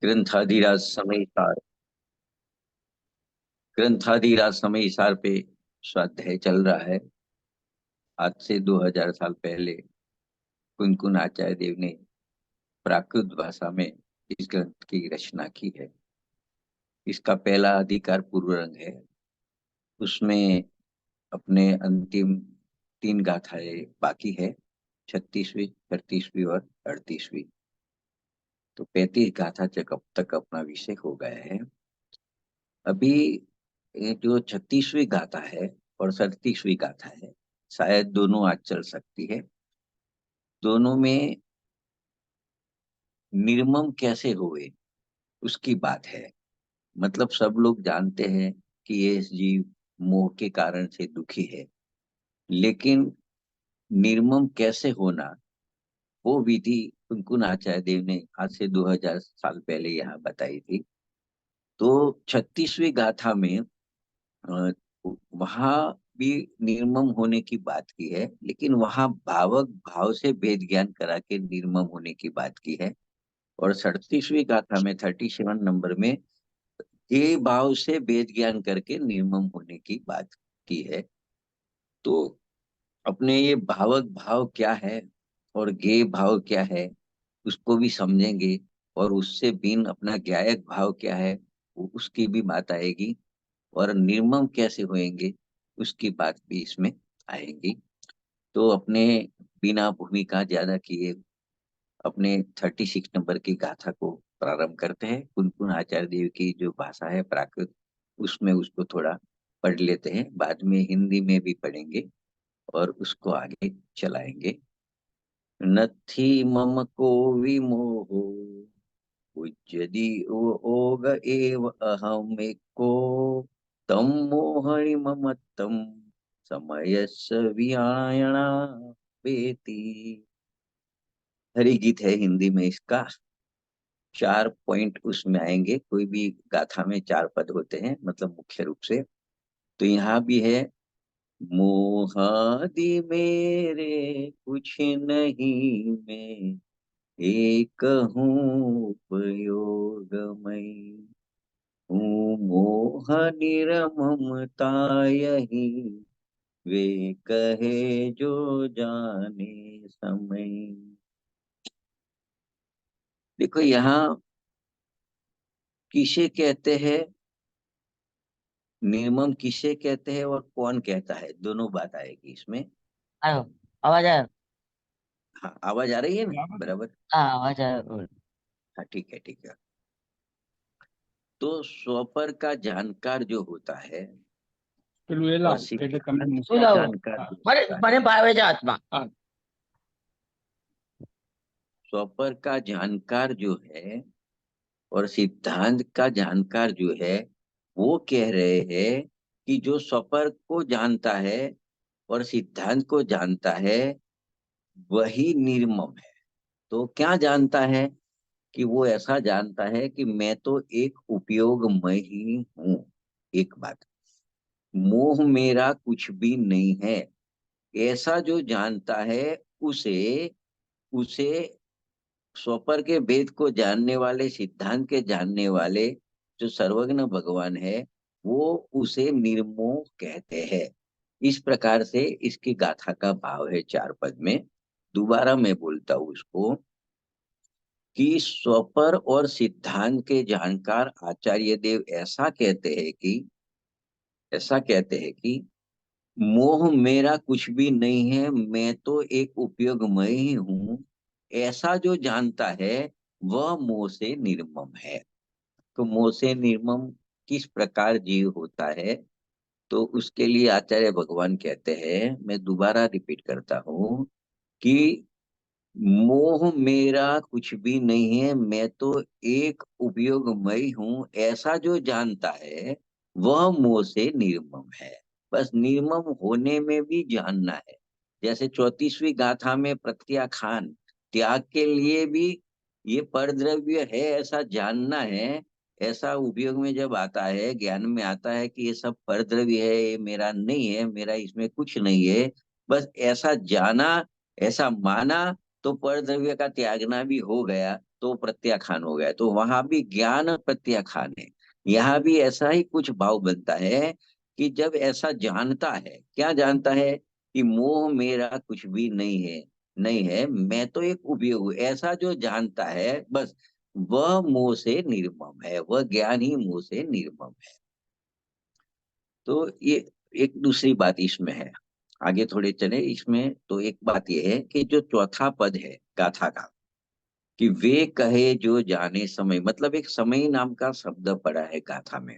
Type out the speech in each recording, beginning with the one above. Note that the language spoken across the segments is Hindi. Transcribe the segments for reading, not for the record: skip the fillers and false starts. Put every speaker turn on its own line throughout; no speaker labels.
ग्रंथाधिराज समय सार। ग्रंथाधिराज समय सार पे स्वाध्याय चल रहा है। आज से 2000 साल पहले कुनकुन आचार्य देव ने प्राकृत भाषा में इस ग्रंथ की रचना की है। इसका पहला अधिकार पूर्व रंग है। उसमें अपने अंतिम 3 गाथाएं बाकी है, 36वीं, 38वीं और 38वीं। तो 35 गाथा तक अब तक अपना विषय हो गया है। अभी ये जो 36वीं गाथा है और 37वीं गाथा है, शायद दोनों आज चल सकती है। दोनों में निर्मम कैसे हुए उसकी बात है। मतलब सब लोग जानते हैं कि ये जीव मोह के कारण से दुखी है, लेकिन निर्मम कैसे होना, वो विधि कुनकुन आचार्य देव ने आज से 2000 साल पहले यहाँ बताई थी। तो 36वीं गाथा में वहां भी निर्मम होने की बात की है, लेकिन वहां भावक भाव से भेद ज्ञान करा के निर्मम होने की बात की है। और 37वीं गाथा में 37 नंबर में ये भाव से भेद ज्ञान करके निर्मम होने की बात की है। तो अपने ये भावक भाव क्या है और गेय भाव क्या है, उसको भी समझेंगे। और उससे भिन्न अपना ज्ञायक भाव क्या है, उसकी भी बात आएगी। और निर्मम कैसे होएंगे उसकी बात भी इसमें आएगी। तो अपने बिना भूमिका ज्यादा किए अपने 36 नंबर की गाथा को प्रारंभ करते हैं। कुनकुन आचार्य देव की जो भाषा है प्राकृत, उसमें उसको थोड़ा पढ़ लेते हैं, बाद में हिंदी में भी पढ़ेंगे और उसको आगे चलाएंगे। नथी मम को विमोहो, उज्जति ओग एव अहम एको, तम मोहनि ममत्तम समयस्य वियायणा बेति। हरि गीत है हिंदी में इसका। 4 पॉइंट उसमें आएंगे। कोई भी गाथा में 4 पद होते हैं, मतलब मुख्य रूप से। तो यहाँ भी है, मोहादि मेरे कुछ नहीं, मैं एक हूँ उपयोगमय, हूँ मोह निरममता यही, वे कहे जो जाने समय। देखो यहाँ किसे कहते हैं, निर्मम किसे कहते हैं और कौन कहता है, दोनों बात आएगी इसमें।
आयो, आवाज आयो।
हाँ, आवाज आ रही है ना बराबर।
हाँ, आवाज आयो, बोल।
हाँ, ठीक है ठीक है। तो स्वपर का जानकार जो होता है
પેલું એ
और
લાવ એટલે તમને
सिद्धांत
શું
का
લાવું?
जानकार
હા
जो
મને
होता है,
મને ભાવે છે હાથમાં।
હા
स्वपर का जानकार जो है और सिद्धांत का जानकार जो है, वो कह रहे हैं कि जो स्वपर को जानता है और सिद्धांत को जानता है, वही निर्मम है। तो क्या जानता है, कि वो ऐसा जानता है कि मैं तो एक उपयोगमय ही हूं। एक बात, मोह मेरा कुछ भी नहीं है, ऐसा जो जानता है, उसे उसे स्वपर के भेद को जानने वाले, सिद्धांत के जानने वाले जो सर्वज्ञ भगवान है, वो उसे निर्मोह कहते हैं। इस प्रकार से इसकी गाथा का भाव है 4 पद में। दोबारा मैं बोलता हूं उसको, कि स्वपर और सिद्धांत के जानकार आचार्य देव ऐसा कहते हैं कि मोह मेरा कुछ भी नहीं है, मैं तो एक उपयोगमय ही हूं। ऐसा जो जानता है, वह मोह से निर्मम है। तो मोह से निर्मम किस प्रकार जीव होता है, तो उसके लिए आचार्य भगवान कहते हैं, मैं दोबारा रिपीट करता हूं, कि मोह मेरा कुछ भी नहीं है, मैं तो एक उपयोगमय हूं। ऐसा जो जानता है, वह मोह से निर्मम है। बस निर्मम होने में भी जानना है। जैसे 34वीं गाथा में प्रत्याख्यान, त्याग के लिए भी ये परद्रव्य है ऐसा जानना है। ऐसा उपयोग में जब आता है, ज्ञान में आता है कि ये सब परद्रव्य है, ये मेरा नहीं है, मेरा इसमें कुछ नहीं है, बस ऐसा जाना, ऐसा माना, तो पर द्रव्य का त्यागना भी हो गया तो प्रत्याखान हो गया, तो वहां भी ज्ञान प्रत्याखान है। यहाँ भी ऐसा ही कुछ भाव बनता है कि जब ऐसा जानता है, क्या जानता है कि मोह मेरा कुछ भी नहीं है, नहीं है, मैं तो एक उपयोग हूं, ऐसा जो जानता है बस वह मोह से निर्मम है, वह ज्ञान ही मोह से निर्मम है। तो ये एक दूसरी बात इसमें है। आगे थोड़े चले इसमें, तो एक बात यह है कि जो चौथा पद है गाथा का, कि वे कहे जो जाने समय, मतलब एक समय नाम का शब्द पड़ा है गाथा में।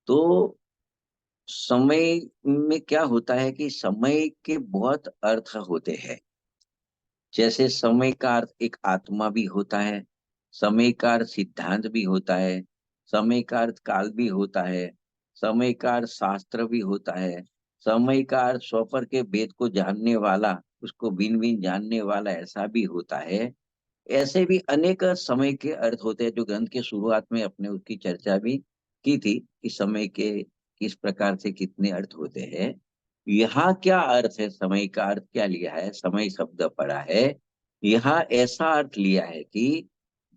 तो समय में क्या होता है कि समय के बहुत अर्थ होते हैं। जैसे समय का अर्थ एक आत्मा भी होता है, समय का अर्थ सिद्धांत भी होता है, समय का अर्थ काल भी होता है, समय का अर्थ शास्त्र भी होता है, समय का अर्थ स्वपर के वेद को जानने वाला, उसको भिन्न भिन्न जानने वाला, ऐसा भी होता है। ऐसे भी अनेक समय के अर्थ होते हैं, जो ग्रंथ के शुरुआत में अपने उसकी चर्चा भी की थी कि समय के किस प्रकार से कितने अर्थ होते हैं। यहाँ क्या अर्थ है, समय का अर्थ क्या लिया है, समय शब्द पड़ा है, यहाँ ऐसा अर्थ लिया है कि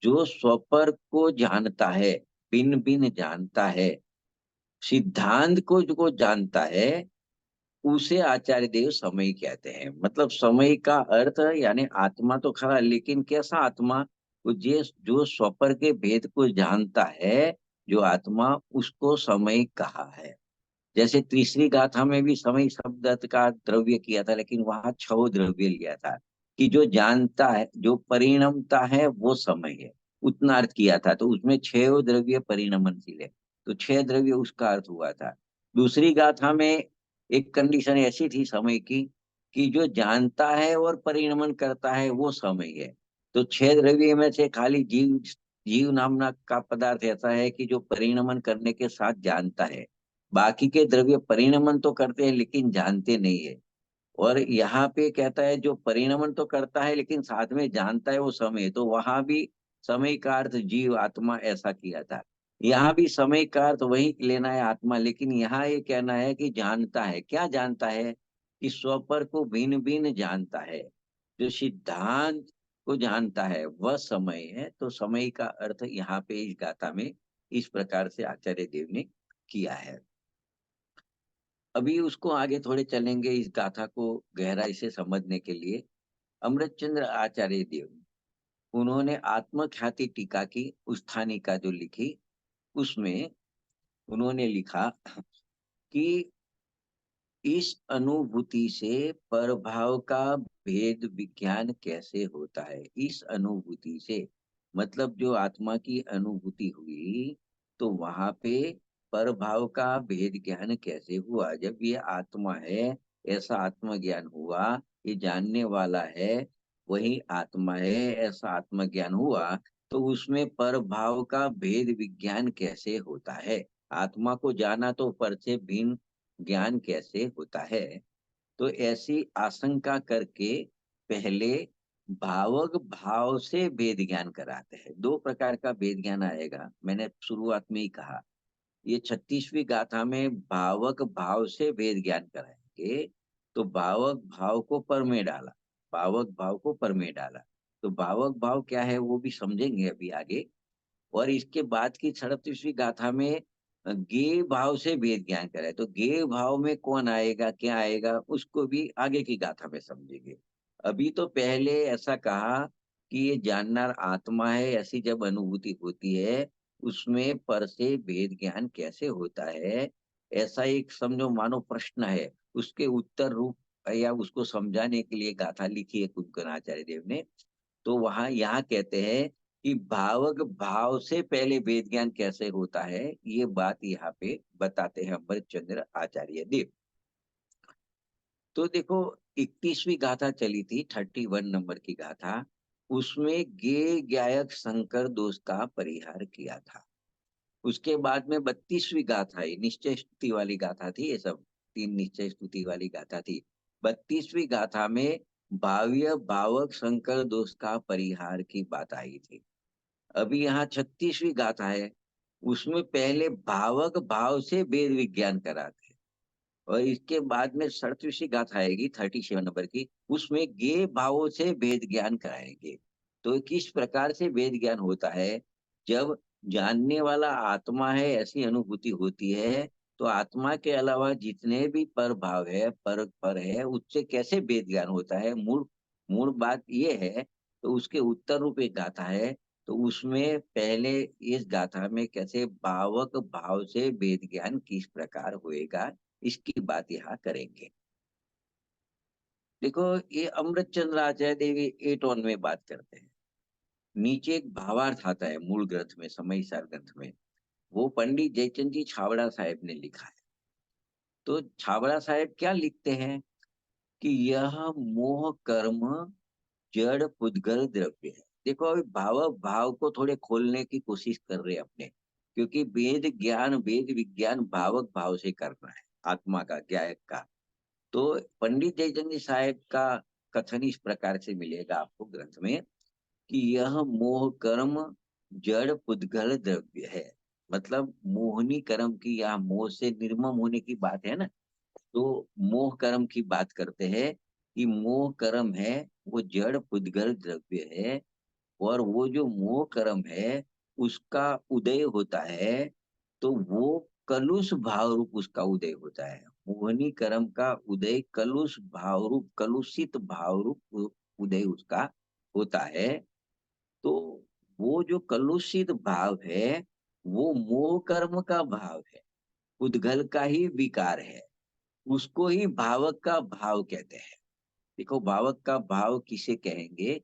जो स्वपर को जानता है, भिन्न भिन्न जानता है, सिद्धांत को जो जानता है, उसे आचार्य देव समय कहते हैं। मतलब समय का अर्थ यानी आत्मा तो खरा, लेकिन कैसा आत्मा, वो जो स्वपर के भेद को जानता है, जो आत्मा, उसको समय कहा है। जैसे तीसरी गाथा में भी समय शब्द अर्थ का द्रव्य किया था, लेकिन वहां छह द्रव्य लिया था कि जो जानता है, जो परिणमता है, वो समय है, उतना अर्थ किया था। तो उसमें छह द्रव्य परिणमनशील है, तो छह द्रव्य उसका अर्थ हुआ था। दूसरी गाथा में एक कंडीशन ऐसी थी समय की कि जो जानता है और परिणमन करता है वो समय है। तो छह द्रव्य में से खाली जीव, जीव नामना का पदार्थ ऐसा है कि जो परिणमन करने के साथ जानता है, बाकी के द्रव्य परिणमन तो करते हैं लेकिन जानते नहीं है। और यहाँ पे कहता है जो परिणमन तो करता है लेकिन साथ में जानता है, वो समय। तो वहां भी समय का अर्थ जीव आत्मा ऐसा किया था। यहाँ भी समय का अर्थ वही लेना है आत्मा, लेकिन यहाँ ये कहना है कि जानता है, क्या जानता है कि स्वपर को भिन्न भिन्न जानता है, जो सिद्धांत को जानता है वह समय है। तो समय का अर्थ यहाँ पे इस गाथा में इस प्रकार से आचार्य देव ने किया है। अभी उसको आगे थोड़े चलेंगे इस गाथा को गहराई से समझने के लिए। अमृतचंद्र आचार्य देव, उन्होंने आत्मख्याति टीका की उस्थानिका जो लिखी, उसमें उन्होंने लिखा कि इस अनुभूति से परभाव का भेद विज्ञान कैसे होता है। इस अनुभूति से मतलब जो आत्मा की अनुभूति हुई, तो वहां पे परभाव का भेद ज्ञान कैसे हुआ। जब ये आत्मा है, ऐसा आत्मज्ञान हुआ, ये जानने वाला है वही आत्मा है, ऐसा आत्मज्ञान हुआ, तो उसमें परभाव का भेद विज्ञान कैसे होता है। आत्मा को जाना तो पर से भिन्न ज्ञान कैसे होता है। तो ऐसी आशंका करके पहले भावक भाव से वेद ज्ञान कराते हैं। दो प्रकार का वेद ज्ञान आएगा, मैंने शुरुआत में ही कहा। ये 36वीं गाथा में भावक भाव से वेद ज्ञान कराएंगे, तो भावक भाव को पर में डाला, भावक भाव को पर में डाला। तो भावक भाव क्या है वो भी समझेंगे अभी आगे। और इसके बाद की 37वीं गाथा में गे भाव से भेद ज्ञान कराए, तो गे भाव में कौन आएगा, क्या आएगा, उसको भी आगे की गाथा में समझेंगे। अभी तो पहले ऐसा कहा कि ये जाननार आत्मा है, ऐसी जब अनुभूति होती है, उसमें पर से भेद ज्ञान कैसे होता है, ऐसा एक समझो मानो प्रश्न है, उसके उत्तर रूप या उसको समझाने के लिए गाथा लिखी है कुंकराचार्य देव ने। तो वहां यहाँ कहते हैं कि भावक भाव से पहले वेद ज्ञान कैसे होता है, ये बात यहाँ पे बताते हैं अमृतचंद्र आचार्य देव। तो देखो 31वीं गाथा चली थी, 31 नंबर की गाथा, उसमें गे गायक शंकर दोष का परिहार किया था। उसके बाद में 32वीं गाथा है, निश्चय स्तुति वाली गाथा थी, ये सब तीन निश्चय स्तुति वाली गाथा थी। 32वीं गाथा में भाव्य भावक शंकर दोष का परिहार की बात आई थी। अभी यहाँ 36वीं गाथा है, उसमें पहले भावक भाव से वेद विज्ञान कराते हैं। और इसके बाद में सड़तीसवीं गाथा आएगी 37 नंबर की, उसमें गे भावों से वेद ज्ञान कराएंगे। तो किस प्रकार से वेद ज्ञान होता है, जब जानने वाला आत्मा है ऐसी अनुभूति होती है, तो आत्मा के अलावा जितने भी पर भाव है, पर है, उससे कैसे वेद ज्ञान होता है, मूल मूल बात ये है। तो उसके उत्तर रूप एक गाथा है, तो उसमें पहले इस गाथा में कैसे भावक भाव से वेद ज्ञान किस प्रकार होएगा, इसकी बात यहाँ करेंगे। देखो, ये अमृत चंद्र आचार्य देवी 8 में बात करते हैं। नीचे एक भावार्थ आता है मूल ग्रंथ में, समय सार ग्रंथ में, वो पंडित जयचंद जी छावड़ा साहब ने लिखा है। तो छावड़ा साहब क्या लिखते हैं कि यह मोह कर्म जड़ पुद्गल द्रव्य है। देखो, अभी भाव भाव को थोड़े खोलने की कोशिश कर रहे हैं अपने, क्योंकि वेद विज्ञान भावक भाव से करना है, आत्मा का, ज्ञायक का। तो पंडित जयचंद जी साहब का कथन इस प्रकार से मिलेगा आपको ग्रंथ में कि यह मोह कर्म जड़ पुद्गल द्रव्य है। मतलब मोहनी कर्म की, यहाँ मोह से निर्मम होने की बात है ना, तो मोह कर्म की बात करते हैं कि मोह कर्म है वो जड़ पुद्गल द्रव्य है। और वो जो मोह कर्म है उसका उदय होता है, तो वो कलुष भाव रूप उसका उदय होता है। मोहनी कर्म का उदय कलुष भाव रूप, कलुषित भाव रूप उदय उसका होता है। तो वो जो कलुषित भाव है वो मोह कर्म का भाव है, उद्गल का ही विकार है। उसको ही भावक का भाव कहते हैं। देखो, भावक का भाव किसे कहेंगे,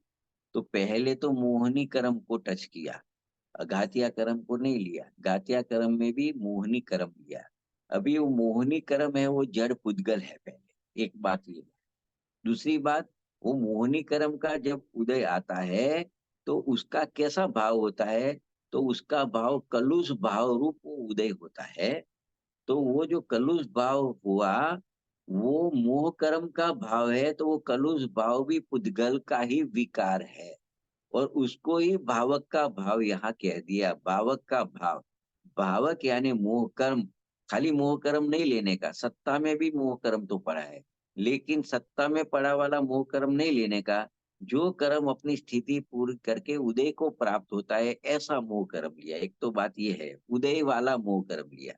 तो पहले तो मोहनी कर्म को टच किया, घातिया कर्म को नहीं लिया। घातिया कर्म में भी मोहनी कर्म लिया। अभी वो मोहनी कर्म है वो जड़ पुद्गल है पहले, एक बात ये है। दूसरी बात, वो मोहनी कर्म का जब उदय आता है तो उसका कैसा भाव होता है, तो उसका भाव कलुष भाव रूप वो उदय होता है। तो वो जो कलुष भाव हुआ वो मोह कर्म का भाव है, तो वो कलुष भाव भी पुद्गल का ही विकार है। और उसको ही भावक का भाव यहाँ कह दिया, भावक का भाव। भावक यानी मोह कर्म, खाली मोह कर्म नहीं लेने का, सत्ता में भी मोह कर्म तो पड़ा है, लेकिन सत्ता में पड़ा वाला मोह कर्म नहीं लेने का। जो कर्म अपनी स्थिति पूरी करके उदय को प्राप्त होता है, ऐसा मोह कर्म लिया। एक तो बात ये है, उदय वाला मोह कर्म लिया।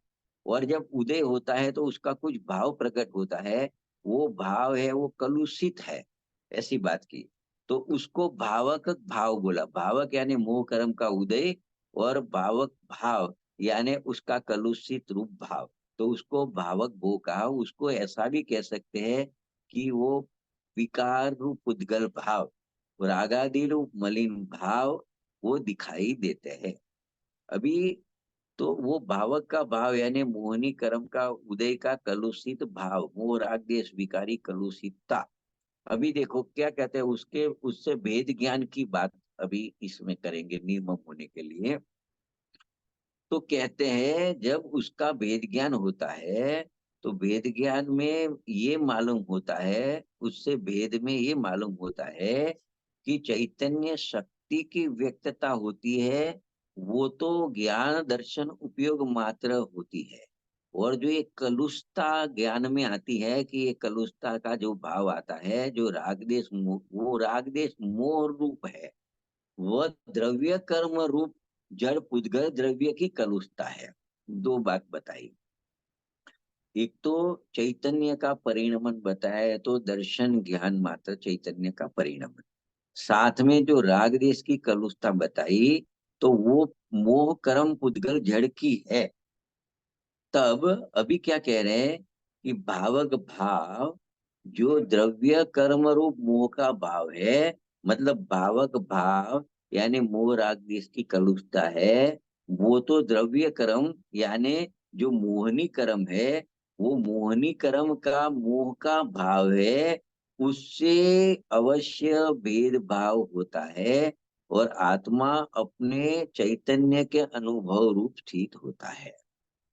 और जब उदय होता है तो उसका कुछ भाव प्रकट होता है, वो भाव है वो कलुषित है, ऐसी बात की। तो उसको भावक भाव बोला। भावक यानी मोह कर्म का उदय, और भावक भाव यानी उसका कलुषित रूप भाव। तो उसको भावक भो कहा। उसको ऐसा भी कह सकते हैं कि वो विकार रूप उद्गल भाव, रागादि रूप मलिन भाव वो दिखाई देते हैं। अभी तो वो भावक का भाव यानी मोहनी कर्म का उदय का कलुषित भाव, मोह राग देश विकारी कलुषितता। अभी देखो क्या कहते हैं, उसके उससे भेद ज्ञान की बात अभी इसमें करेंगे निर्मम होने के लिए। तो कहते हैं जब उसका भेद ज्ञान होता है, तो भेद ज्ञान में ये मालूम होता है, उससे भेद में ये मालूम होता है कि चैतन्य शक्ति की व्यक्तता होती है, वो तो ज्ञान दर्शन उपयोग मात्र होती है। और जो ये कलुषता ज्ञान में आती है कि ये कलुषता का जो भाव आता है, जो रागदेश वो रागदेश मोह रूप है, वह द्रव्य कर्म रूप जड़ पुद्गल द्रव्य की कलुषता है। दो बात बताई। एक तो चैतन्य का परिणमन बताया, तो दर्शन ज्ञान मात्र चैतन्य का परिणमन। साथ में जो राग देश की कलुषता बताई, तो वो मोह कर्म पुद्गल जड़ की है। तब अभी क्या कह रहे हैं कि भावक भाव जो द्रव्य कर्म रूप मोह का भाव है, मतलब भावक भाव यानी मोह राग देश की कलुषता है, वो तो द्रव्य कर्म यानी जो मोहनी कर्म है, वो मोहनी कर्म का मोह का भाव है, उससे अवश्य भेद भाव होता है। और आत्मा अपने चैतन्य के अनुभव रूप स्थित होता है।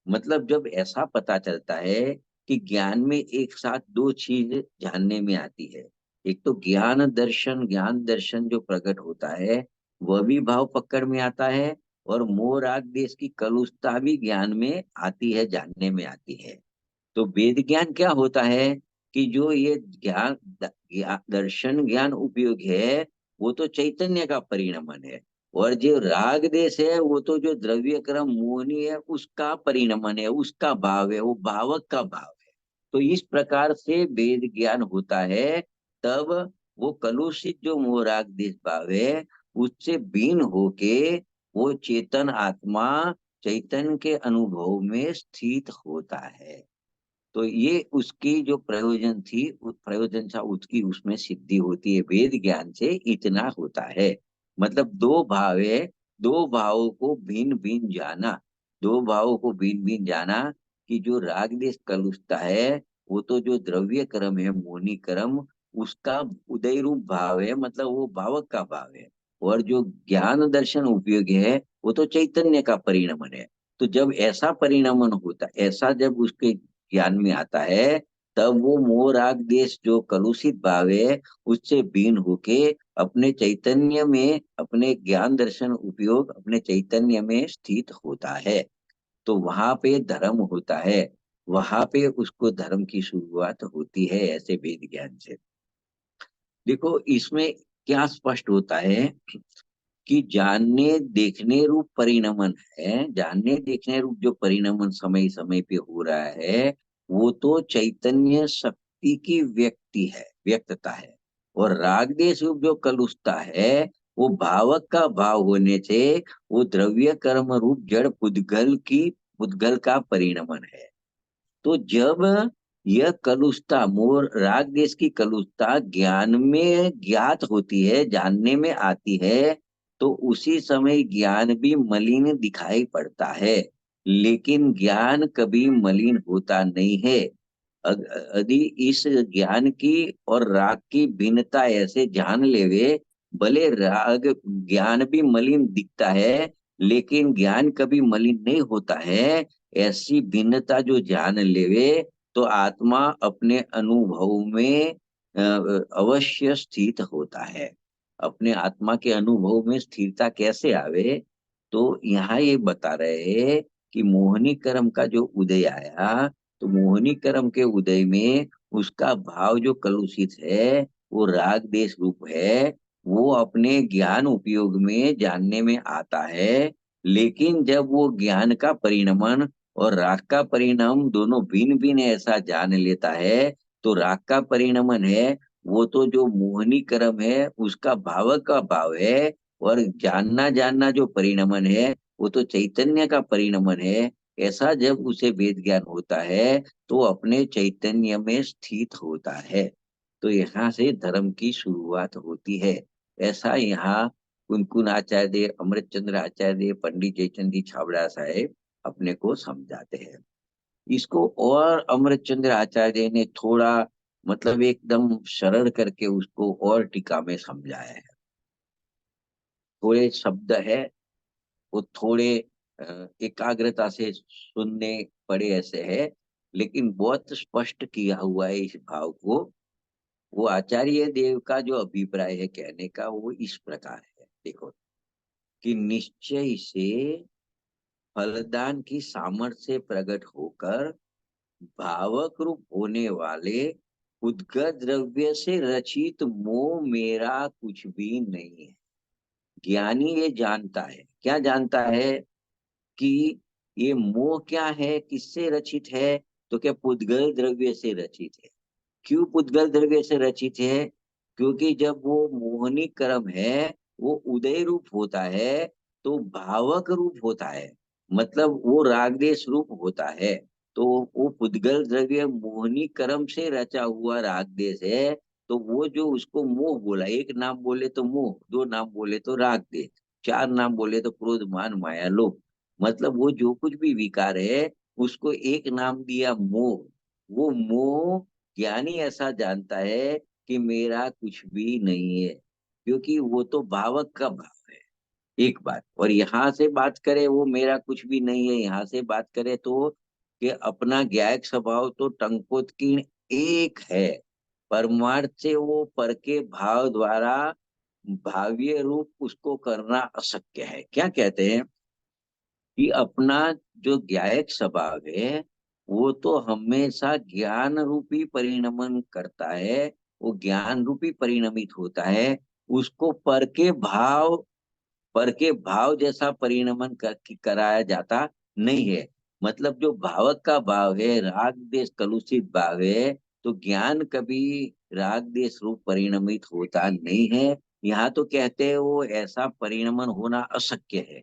मतलब जब ऐसा पता चलता है कि ज्ञान में एक साथ दो चीज जानने में आती है, एक तो ज्ञान दर्शन जो प्रकट होता है वह भी भाव पकड़ में आता है, और मोह राग देश की कलुषता भी ज्ञान में आती है, जानने में आती है। तो वेद ज्ञान क्या होता है कि जो ये दर्शन ज्ञान उपयोग है वो तो चैतन्य का परिणमन है, और जो राग देश है वो तो जो द्रव्य क्रम मोहनी है उसका परिणमन है, उसका भाव है, वो भावक का भाव है। तो इस प्रकार से वेद ज्ञान होता है, तब वो कलुषित जो मोह राग देश भाव है उससे भिन्न होके वो चेतन आत्मा चैतन्य के अनुभव में स्थित होता है। तो ये उसकी जो प्रयोजन थी, उस प्रयोजन से उसकी उसमें सिद्धि होती है, वेद ज्ञान से इतना होता है। मतलब दो भाव है, दो भावों को भिन्न भिन्न जाना, दो भावों को भिन्न भिन्न जाना कि जो राग देश कलुषता है वो तो जो द्रव्य कर्म है मोहनी कर्म उसका उदय रूप भाव है, मतलब वो भावक का भाव है, और जो ज्ञान दर्शन उपयोग है वो तो चैतन्य का परिणमन है। तो जब ऐसा परिणमन होता, ऐसा जब उसके ज्ञान में आता है, तब वो मोह राग देश जो कलुषित भाव है उससे भिन्न होके अपने चैतन्य में, अपने ज्ञान दर्शन उपयोग अपने चैतन्य में स्थित होता है। तो वहां पे धर्म होता है, वहां पे उसको धर्म की शुरुआत होती है, ऐसे वेद ज्ञान से। देखो इसमें क्या स्पष्ट होता है कि जानने देखने रूप परिणमन है, जानने देखने रूप जो परिणमन समय समय पे हो रहा है वो तो चैतन्य शक्ति की व्यक्ति है, व्यक्तता है। और राग देश रूप जो कलुषता है वो भावक का भाव होने से वो द्रव्य कर्म रूप जड़ पुद्गल का परिणमन है। तो जब यह कलुषता मोर राग देश की कलुषता ज्ञान में ज्ञात होती है, जानने में आती है, तो उसी समय ज्ञान भी मलिन दिखाई पड़ता है। लेकिन ज्ञान कभी मलिन होता नहीं है। यदि इस ज्ञान की और राग की भिन्नता ऐसे जान लेवे, भले राग ज्ञान भी मलिन दिखता है लेकिन ज्ञान कभी मलिन नहीं होता है, ऐसी भिन्नता जो जान लेवे तो आत्मा अपने अनुभव में अवश्य स्थित होता है। अपने आत्मा के अनुभव में स्थिरता कैसे आवे, तो यहाँ ये बता रहे हैं कि मोहनी कर्म का जो उदय आया, तो मोहनी कर्म के उदय में उसका भाव जो कलुषित है वो राग देश रूप है, वो अपने ज्ञान उपयोग में जानने में आता है। लेकिन जब वो ज्ञान का परिणमन और राग का परिणाम दोनों भिन्न भिन्न ऐसा जान लेता है, तो राग का परिणमन है वो तो जो मोहनी कर्म है उसका भाव का भाव है, और जानना जानना जो परिणमन है वो तो चैतन्य का परिणमन है। ऐसा जब उसे वेद ज्ञान होता है तो अपने चैतन्य में स्थित होता है। तो यहाँ से धर्म की शुरुआत होती है। ऐसा यहाँ कुनकुन आचार्य, अमृतचंद्र आचार्य, पंडित जयचंद जी छाबड़ा साहेब अपने को समझाते हैं। इसको और अमृतचंद्र आचार्य ने थोड़ा मतलब एकदम सरल करके उसको और टीका में समझाया है। थोड़े शब्द है वो थोड़े एकाग्रता से सुनने पड़े ऐसे है, लेकिन बहुत स्पष्ट किया हुआ है इस भाव को। वो आचार्य देव का जो अभिप्राय है कहने का वो इस प्रकार है, देखो कि निश्चय से फलदान की सामर्थ्य प्रकट होकर भावक रूप होने वाले उद्गत द्रव्य से रचित मोह मेरा कुछ भी नहीं है। ज्ञानी ये जानता है, क्या जानता है कि ये मोह क्या है, किससे रचित है, तो क्या पुद्गल द्रव्य से रचित है। क्यों पुद्गल द्रव्य से रचित है, क्योंकि जब वो मोहनी कर्म है वो उदय रूप होता है तो भावक रूप होता है, मतलब वो रागदेश रूप होता है। तो वो पुद्गल द्रव्य मोहनी कर्म से रचा हुआ रागदेश है। तो वो जो उसको मोह बोला, एक नाम बोले तो मोह, दो नाम बोले तो रागदेश, चार नाम बोले तो क्रोध मान माया लोभ, मतलब वो जो कुछ भी विकार है उसको एक नाम दिया मोह। वो मोह ज्ञानी ऐसा जानता है कि मेरा कुछ भी नहीं है, क्योंकि वो तो भावक का भाव है। एक बात, और यहाँ से बात करें वो मेरा कुछ भी नहीं है, यहाँ से बात करें तो कि अपना ज्ञायक स्वभाव तो टंकोत्कीर्ण एक है, परमार्थ से वो पर के भाव द्वारा भाव्य रूप उसको करना अशक्य है। क्या कहते हैं कि अपना जो ज्ञायक स्वभाव है वो तो हमेशा ज्ञान रूपी परिणमन करता है, वो ज्ञान रूपी परिणमित होता है। उसको पर के भाव जैसा परिणमन कराया जाता नहीं है। मतलब जो भावक का भाव है, राग देश कलुषित भाव है, तो ज्ञान कभी राग देश रूप परिणमित होता नहीं है। यहाँ तो कहते हैं वो ऐसा परिणमन होना अशक्य है।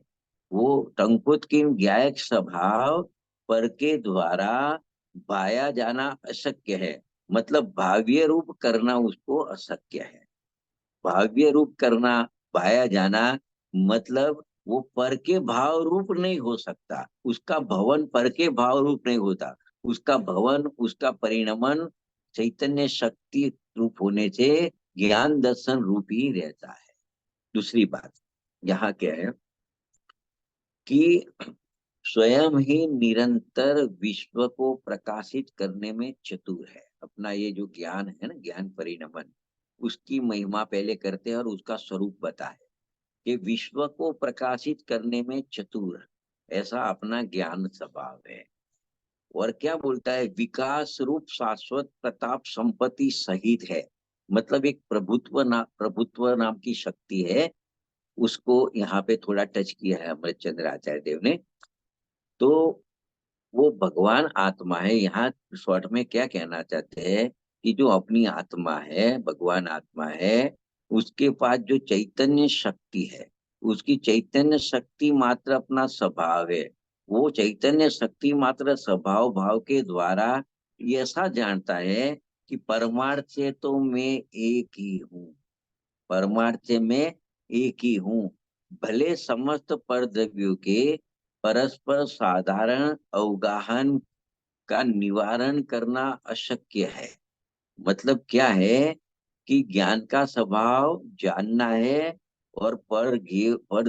वो टंकुत किम ज्ञायक स्वभाव पर के द्वारा पाया जाना अशक्य है। मतलब भाव्य रूप करना उसको अशक्य है। भाव्य रूप करना, पाया जाना, मतलब वो पर के भाव रूप नहीं हो सकता। उसका भवन पर के भाव रूप नहीं होता। उसका भवन, उसका परिणमन चैतन्य शक्ति रूप होने से ज्ञान दर्शन रूप ही रहता है। दूसरी बात यहाँ क्या है कि स्वयं ही निरंतर विश्व को प्रकाशित करने में चतुर है। अपना ये जो ज्ञान है ना, ज्ञान परिणमन, उसकी महिमा पहले करते हैं और उसका स्वरूप बताए कि विश्व को प्रकाशित करने में चतुर, ऐसा अपना ज्ञान स्वभाव है। और क्या बोलता है, विकास रूप शाश्वत प्रताप संपत्ति सहित है। मतलब एक प्रभुत्व नाम की शक्ति है। उसको यहाँ पे थोड़ा टच किया है हमारे चंद्र आचार्य देव ने। तो वो भगवान आत्मा है। यहाँ शॉर्ट में क्या कहना चाहते हैं कि जो अपनी आत्मा है, भगवान आत्मा है, उसके पास जो चैतन्य शक्ति है, उसकी चैतन्य शक्ति मात्र अपना स्वभाव है। वो चैतन्य शक्ति मात्र स्वभाव भाव के द्वारा ये ऐसा जानता है कि परमार्थ से तो मैं एक ही हूँ। परमार्थ से मैं एक ही हूँ। भले समस्त परद्रव्यों के परस्पर साधारण अवगाहन का निवारण करना अशक्य है। मतलब क्या है कि ज्ञान का स्वभाव जानना है, और पर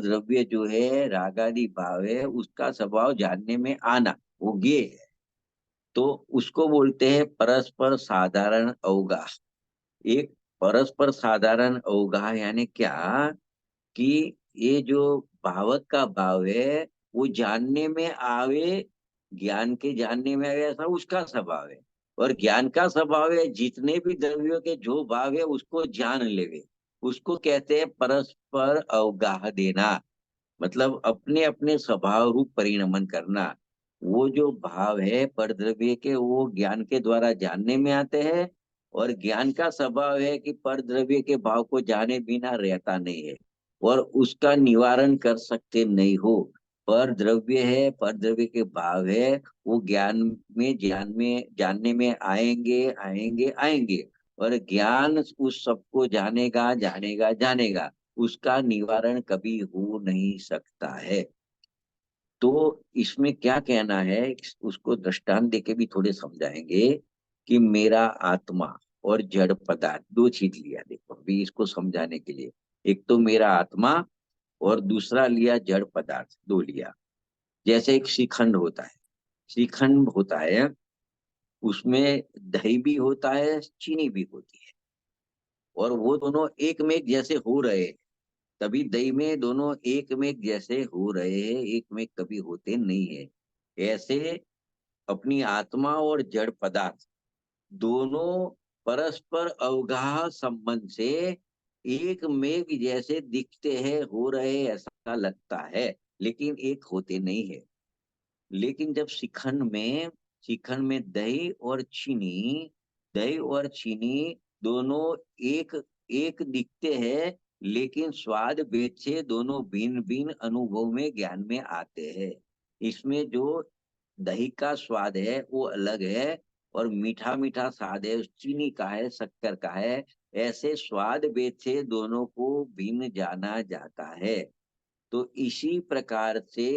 द्रव्य जो है, रागादि भाव है, उसका स्वभाव जानने में आना, वो ज्ञेय है। तो उसको बोलते हैं परस्पर साधारण अवगाह। एक परस्पर साधारण अवगाह यानी क्या कि ये जो भावक का भाव है, वो जानने में आवे, ज्ञान के जानने में आवे, ऐसा उसका स्वभाव है। और ज्ञान का स्वभाव है जितने भी द्रव्यों के जो भाव है उसको जान लेवे। उसको कहते हैं परस्पर अवगाह देना। मतलब अपने अपने स्वभाव रूप परिणमन करना। वो जो भाव है पर द्रव्य के, वो ज्ञान के द्वारा जानने में आते हैं। और ज्ञान का स्वभाव है कि पर द्रव्य के भाव को जाने बिना रहता नहीं है, और उसका निवारण कर सकते नहीं हो। पर द्रव्य है, पर द्रव्य के भाव है, वो ज्ञान में जानने में आएंगे आएंगे आएंगे। और ज्ञान उस सबको जानेगा जानेगा जानेगा, उसका निवारण कभी हो नहीं सकता है। तो इसमें क्या कहना है, उसको दृष्टांत देके भी थोड़े समझाएंगे कि मेरा आत्मा और जड़ पदार्थ, दो चीज लिया देखो अभी इसको समझाने के लिए। एक तो मेरा आत्मा, और दूसरा लिया जड़ पदार्थ, दो लिया। जैसे एक श्रीखंड होता है, श्रीखंड होता है, उसमें दही भी होता है, चीनी भी होती है, और वो दोनों एक में एक जैसे हो रहे हैं। तभी दही में दोनों एक में एक जैसे हो रहे हैं, एक में एक कभी होते नहीं है। ऐसे अपनी आत्मा और जड़ पदार्थ दोनों परस्पर अवगाह संबंध से एक मेघ जैसे दिखते हैं, हो रहे ऐसा लगता है, लेकिन एक होते नहीं है। लेकिन जब शिखंड में दही और चीनी दोनों एक एक दिखते हैं, लेकिन स्वाद भेद से दोनों भिन्न भिन्न अनुभव में ज्ञान में आते हैं। इसमें जो दही का स्वाद है वो अलग है, और मीठा मीठा स्वाद है चीनी का है, शक्कर का है। ऐसे स्वाद भेद से दोनों को भिन्न जाना जाता है। तो इसी प्रकार से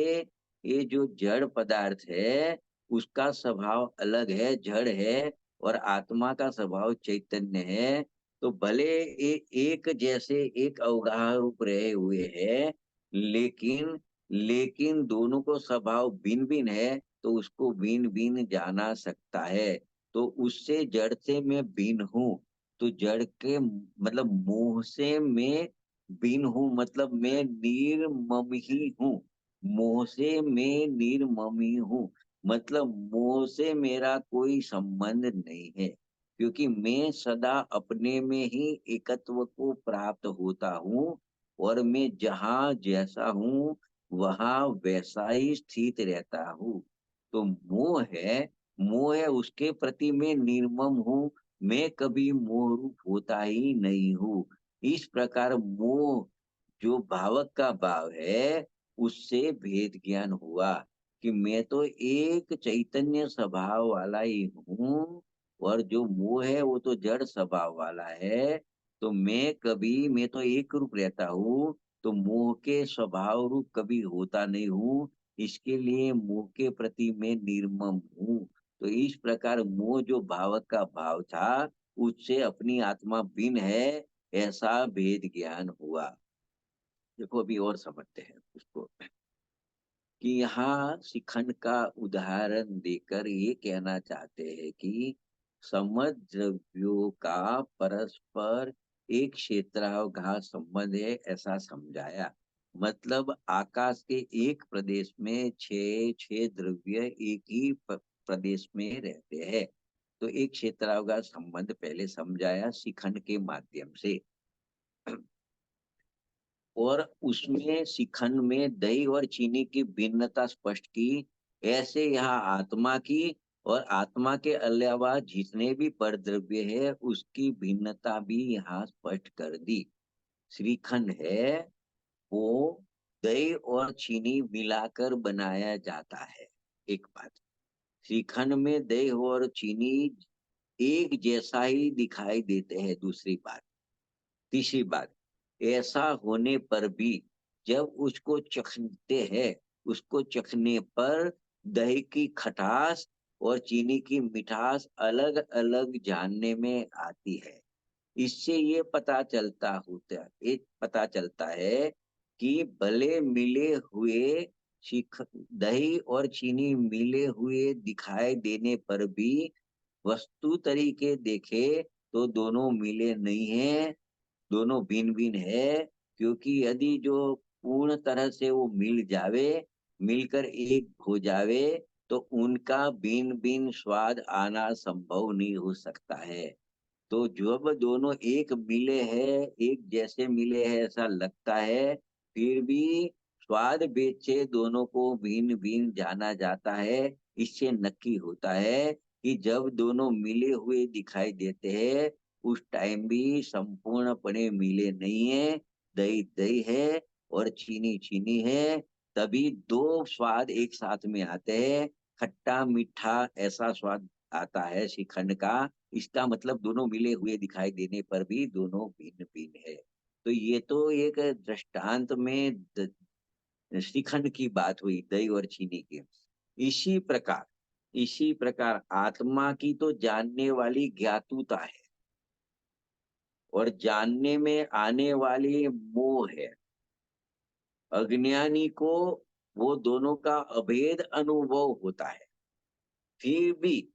ये जो जड़ पदार्थ है, उसका स्वभाव अलग है, जड़ है, और आत्मा का स्वभाव चैतन्य है। तो भले एक जैसे एक अवगाह रूप रहे हुए हैं, लेकिन दोनों को स्वभाव भिन्न भिन्न है, तो उसको भिन्न भिन्न जाना सकता है। तो उससे जड़ से मैं भिन्न हूँ। तो जड़ के मतलब मोह से मैं भिन्न हूँ, मतलब मैं निर्मम ही हूँ। मोह से मैं निर्मम ही हूँ। मतलब मोह से मेरा कोई संबंध नहीं है, क्योंकि मैं सदा अपने में ही एकत्व को प्राप्त होता हूँ, और मैं जहाँ जैसा हूँ वहां वैसा ही स्थित रहता हूँ। तो मोह है उसके प्रति मैं निर्मम हूँ, मैं कभी मोह रूप होता ही नहीं हूँ। इस प्रकार मोह जो भावक का भाव है, उससे भेद ज्ञान हुआ कि मैं तो एक चैतन्य स्वभाव वाला ही हूँ, और जो मोह है वो तो जड़ स्वभाव वाला है। तो मैं तो एक रूप रहता हूँ, तो मोह के स्वभाव रूप कभी होता नहीं हूँ। इसके लिए मोह के प्रति मैं निर्मम हूँ। तो इस प्रकार मोह जो भावक का भाव था, उससे अपनी आत्मा भिन्न है, ऐसा भेद ज्ञान हुआ। देखो अभी और समझते हैं उसको, कि यहाँ शिखंड का उदाहरण देकर ये कहना चाहते हैं कि समझ द्रव्यों का परस्पर एक क्षेत्रावकाश संबंध है, ऐसा समझाया। मतलब आकाश के एक प्रदेश में छह छह द्रव्य एक ही प्रदेश में रहते हैं। तो एक क्षेत्रावकाश संबंध पहले समझाया शिखंड के माध्यम से, और उसमें शिखंड में दही और चीनी की भिन्नता स्पष्ट की। ऐसे यहाँ आत्मा की और आत्मा के अलावा जितने भी परद्रव्य है उसकी भिन्नता भी यहाँ स्पष्ट कर दी। श्रीखंड है वो दही और चीनी मिलाकर बनाया जाता है, एक बात। श्रीखंड में दही और चीनी एक जैसा ही दिखाई देते हैं, दूसरी बात। तीसरी बात, ऐसा होने पर भी जब उसको चखते हैं, उसको चखने पर दही की खटास और चीनी की मिठास अलग अलग जानने में आती है। इससे ये पता चलता है कि भले मिले हुए शिख दही और चीनी मिले हुए दिखाई देने पर भी वस्तु तरीके देखे तो दोनों मिले नहीं हैं, दोनों भिन्न भिन्न है। क्योंकि यदि जो पूर्ण तरह से वो मिल जावे, मिलकर एक हो जावे, तो उनका भिन्न भिन्न स्वाद आना संभव नहीं हो सकता है। तो जब दोनों एक मिले हैं, एक जैसे मिले हैं ऐसा लगता है, फिर भी स्वाद भेद से दोनों को भिन्न भिन्न जाना जाता है। इससे नक्की होता है कि जब दोनों मिले हुए दिखाई देते हैं, उस टाइम भी संपूर्णपणे मिले नहीं है। दही दही है और चीनी चीनी है, तभी दो स्वाद एक साथ में आते हैं। खट्टा मीठा ऐसा स्वाद आता है श्रीखंड का। इसका मतलब दोनों मिले हुए दिखाई देने पर भी दोनों भिन्न भिन्न है। तो ये तो एक दृष्टांत में श्रीखंड की बात हुई, दही और चीनी की। इसी प्रकार इसी प्रकार आत्मा की तो जानने वाली ज्ञातुता है, और जानने में आने वाली मोह है। अज्ञानी को वो दोनों का अभेद अनुभव होता है, फिर भी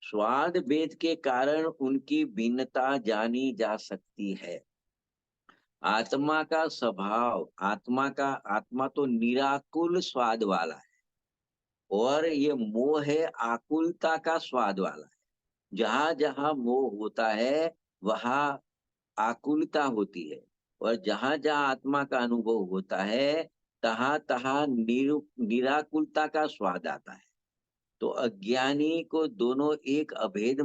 स्वाद भेद के कारण उनकी भिन्नता जानी जा सकती है। आत्मा तो निराकुल स्वाद वाला है, और ये मोह है आकुलता का स्वाद वाला है। जहां जहां मोह होता है वहां आकुलता होती है, और जहां जहां आत्मा का अनुभव होता है तहां तहां निराकुलता का स्वाद आता है। तो अज्ञानी को दोनों एक अभेद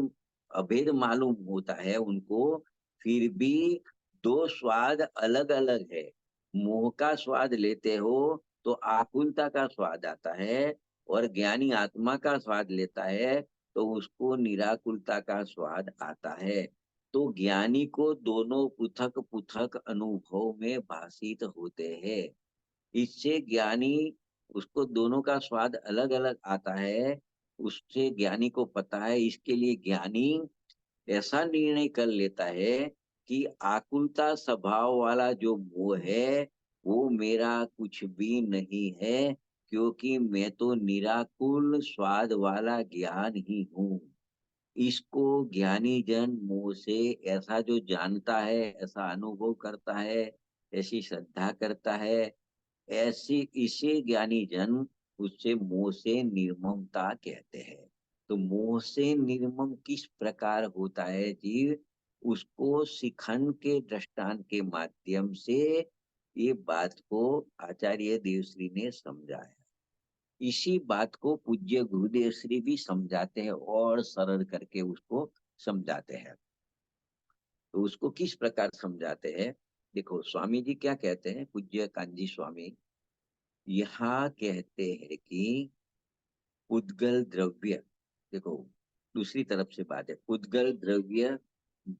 अभेद मालूम होता है उनको, फिर भी दो स्वाद अलग अलग है। मोह का स्वाद लेते हो तो आकुलता का स्वाद आता है, और ज्ञानी आत्मा का स्वाद लेता है तो उसको निराकुलता का स्वाद आता है। तो ज्ञानी को दोनों पृथक पृथक अनुभव में भाषित होते हैं। इससे ज्ञानी उसको दोनों का स्वाद अलग अलग आता है, उससे ज्ञानी को पता है। इसके लिए ज्ञानी ऐसा निर्णय कर लेता है कि आकुलता स्वभाव वाला जो मोह है वो मेरा कुछ भी नहीं है, क्योंकि मैं तो निराकुल स्वाद वाला ज्ञान ही हूँ। इसको ज्ञानी जन मोह से ऐसा जो जानता है, ऐसा अनुभव करता है, ऐसी श्रद्धा करता है, ऐसी इसे ज्ञानी जन उससे मोह से निर्ममता कहते हैं। तो मोह से निर्मम किस प्रकार होता है जीव, उसको शिखंड के दृष्टांत के माध्यम से ये बात को आचार्य देवश्री ने समझाया। इसी बात को पूज्य गुरुदेव श्री भी समझाते हैं और सरल करके उसको समझाते हैं। तो उसको किस प्रकार समझाते हैं, देखो स्वामी जी क्या कहते हैं, पूज्य कांजी स्वामी यहाँ कहते हैं कि उद्गल द्रव्य, देखो दूसरी तरफ से बात है, उद्गल द्रव्य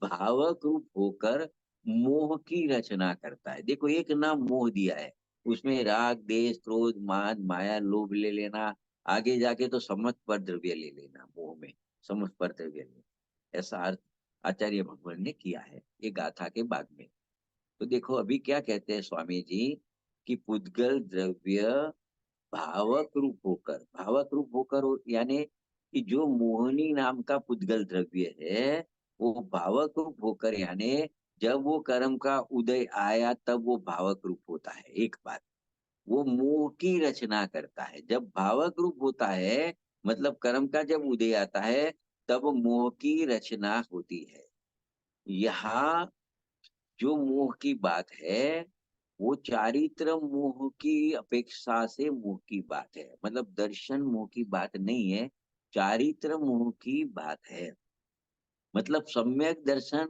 भावक रूप होकर मोह की रचना करता है। देखो एक नाम मोह दिया है, उसमें राग देश क्रोध मान माया लोभ ले लेना, आगे जाके तो समस्त पर द्रव्य ले लेना, मोह में समस्त पर द्रव्य लेना, ऐसा अर्थ आचार्य भगवान ने किया है ये गाथा के बाद में। तो देखो अभी क्या कहते हैं स्वामी जी कि पुद्गल द्रव्य भावक रूप होकर, भावक रूप होकर यानी कि जो मोहनी नाम का पुद्गल द्रव्य है वो भावक रूप होकर, यानी जब वो कर्म का उदय आया तब वो भावक रूप होता है। एक बात, वो मोह की रचना करता है। जब भावक रूप होता है मतलब कर्म का जब उदय आता है तब मोह की रचना होती है। यहाँ जो मोह की बात है वो चारित्र मोह की अपेक्षा से मोह की बात है, मतलब दर्शन मोह की बात नहीं है, चारित्र मोह की बात है। मतलब सम्यक दर्शन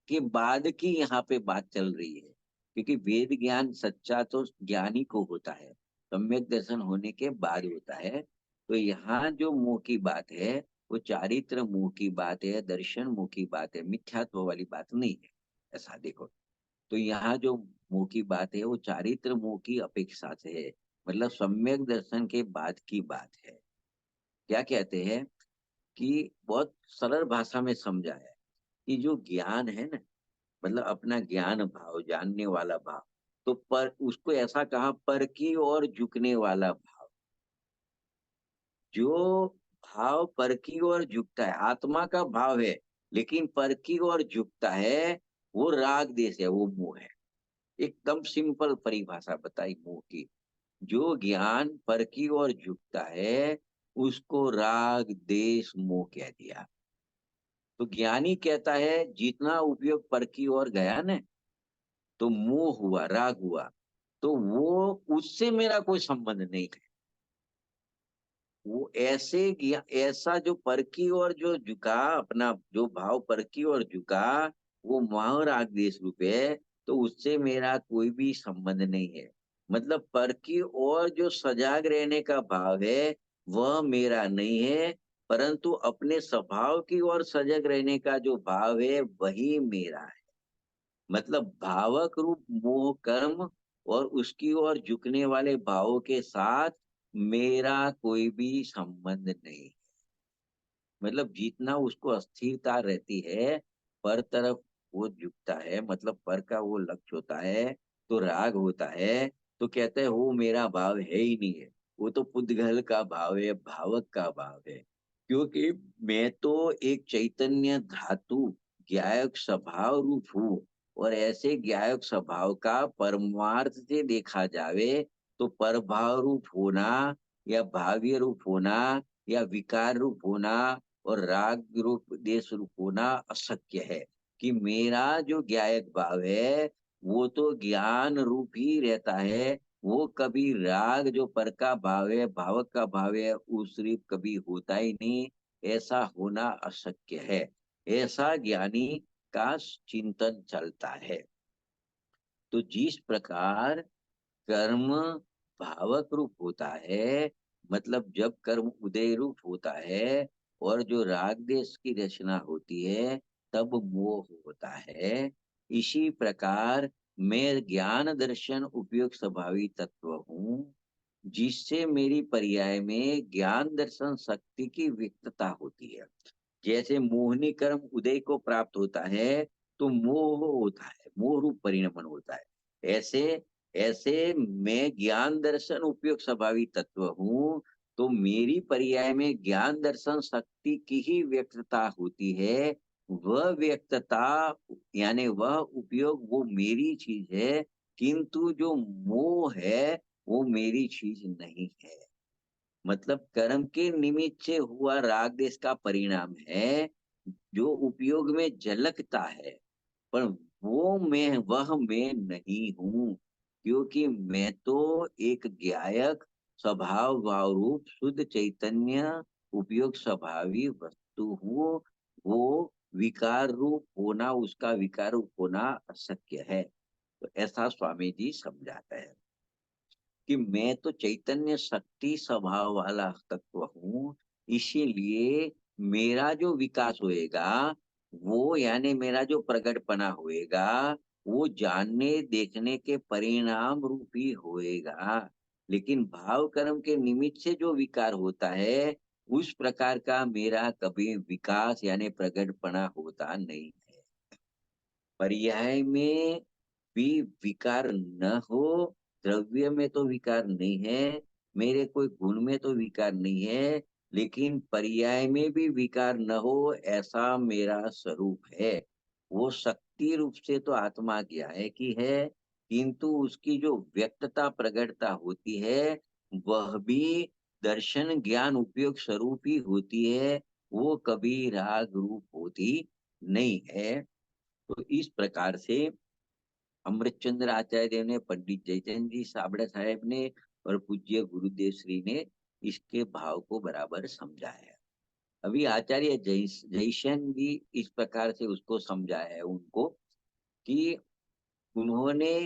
के बाद की यहाँ पे बात चल रही है, क्योंकि वेद ज्ञान सच्चा तो ज्ञानी को होता है, सम्यक दर्शन होने के बाद होता है। तो यहाँ जो मोह की बात है वो चारित्र मोह की बात है, दर्शन मोह की बात है, मिथ्यात्व वाली बात नहीं है। ऐसा देखो, तो यहाँ जो मोह की बात है वो चारित्र मोह की अपेक्षा से है, मतलब सम्यक दर्शन के बाद की बात है। क्या कहते हैं कि बहुत सरल भाषा में समझाया है कि जो ज्ञान है ना, मतलब अपना ज्ञान भाव, जानने वाला भाव, तो पर उसको ऐसा कहा पर की और झुकने वाला भाव। जो भाव पर की ओर झुकता है, आत्मा का भाव है लेकिन पर की ओर झुकता है, वो राग देश है, वो मोह है। एकदम सिंपल परिभाषा बताई मोह की। जो ज्ञान पर की ओर झुकता है उसको राग देश मोह कह दिया। तो ज्ञानी कहता है जितना उपयोग पर की ओर गया ना तो मोह हुआ, राग हुआ, तो वो उससे मेरा कोई संबंध नहीं है। वो ऐसे ऐसा जो पर की ओर जो झुका, अपना जो भाव पर की ओर झुका, वो मोह राग देश रूप है, तो उससे मेरा कोई भी संबंध नहीं है। मतलब पर की ओर जो सजाग रहने का भाव है वह मेरा नहीं है, परंतु अपने स्वभाव की ओर सजग रहने का जो भाव है वही मेरा है। मतलब भावक रूप मोह कर्म और उसकी ओर झुकने वाले भावों के साथ मेरा कोई भी संबंध नहीं। मतलब जितना उसको अस्थिरता रहती है पर तरफ वो झुकता है, मतलब पर का वो लक्ष्य होता है, तो राग होता है, तो कहते हैं वो मेरा भाव है ही नहीं है, वो तो पुद्गल का भाव है, भावक का भाव है। क्योंकि मैं तो एक चैतन्य धातु ज्ञायक स्वभाव रूप हूँ, और ऐसे ज्ञायक स्वभाव का परमार्थ से देखा जावे तो परभाव रूप होना या भाव्य रूप होना या विकार रूप होना और राग रूप देश रूप होना अशक्य है। कि मेरा जो ज्ञायक भाव है वो तो ज्ञान रूप ही रहता है, वो कभी राग जो पर का भाव है, भावक का भाव है, उस रूप कभी होता ही नहीं। ऐसा होना अशक्य है, ऐसा ज्ञानी का चिंतन चलता है। तो जिस प्रकार कर्म भावक रूप होता है, मतलब जब कर्म उदय रूप होता है और जो राग देश की रचना होती है तब मोह होता है, इसी प्रकार मैं ज्ञान दर्शन उपयोग स्वभावी तत्व हूँ, जिससे मेरी पर्याय में ज्ञान दर्शन शक्ति की विकटता होती है। जैसे मोहनी कर्म उदय को प्राप्त होता है तो मोह होता है, मोह रूप परिणमन होता है। ऐसे ऐसे मैं ज्ञान दर्शन उपयोग स्वभावी तत्व हूँ, तो मेरी पर्याय में ज्ञान दर्शन शक्ति की ही व्यक्तता होती है। वह व्यक्तता यानी वह उपयोग वो मेरी चीज है, किंतु जो मोह है वो मेरी चीज नहीं है। मतलब कर्म के निमित्त से हुआ राग देश का परिणाम है, जो उपयोग में झलकता है, पर वह मैं नहीं हूँ, क्योंकि मैं तो एक ज्ञायक स्वभाव भाव रूप शुद्ध चैतन्य उपयोग स्वभावी वस्तु हूँ। वो विकार रूप होना, उसका विकार रूप होना अशक्य है। तो ऐसा स्वामी जी समझाते हैं कि मैं तो चैतन्य शक्ति स्वभाव वाला तत्व हूँ, इसीलिए मेरा जो विकास होएगा, वो यानी मेरा जो प्रगटपना होएगा, वो जानने देखने के परिणाम रूपी होएगा। लेकिन भाव कर्म के निमित्त से जो विकार होता है, उस प्रकार का मेरा कभी विकास यानी प्रगटपना होता नहीं है। पर्याय में भी विकार न हो, द्रव्य में तो विकार नहीं है, मेरे कोई गुण में तो विकार नहीं है, लेकिन पर्याय में भी विकार न हो, ऐसा मेरा स्वरूप है। वो शक्ति रूप से तो आत्मा क्या है कि है, किंतु उसकी जो व्यक्तता प्रगटता होती है, वह भी दर्शन ज्ञान उपयोग स्वरूप ही होती है, वो कभी राग रूप होती नहीं है। तो इस प्रकार से अमृतचंद्र आचार्य देव ने, पंडित जयचंद जी साबड़ा साहेब ने और पूज्य गुरुदेव श्री ने इसके भाव को बराबर समझाया है। अभी आचार्य जयसेन जी इस प्रकार से उसको समझाया है उनको कि उन्होंने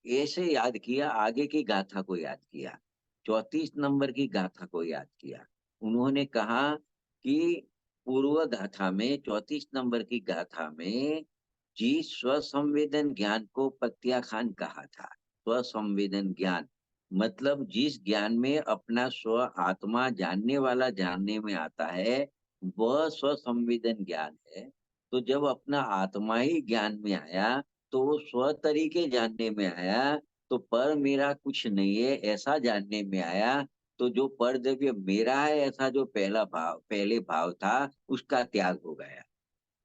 ऐसे याद किया, आगे की गाथा को याद किया, 34 नंबर की गाथा को याद किया। उन्होंने कहा कि पूर्व गाथा में 34 नंबर की गाथा में जी स्वसंवेदन ज्ञान को प्रत्याख्यान कहा था। स्वसंवेदन ज्ञान मतलब जिस ज्ञान में अपना स्व आत्मा जानने वाला जानने में आता है, वह स्वसंवेदन ज्ञान है। तो जब अपना आत्मा ही ज्ञान में आया, तो वो स्व तरीके जानने में आया, तो पर मेरा कुछ नहीं है ऐसा जानने में आया। तो जो पर द्रव्य मेरा है ऐसा जो पहले भाव था, उसका त्याग हो गया।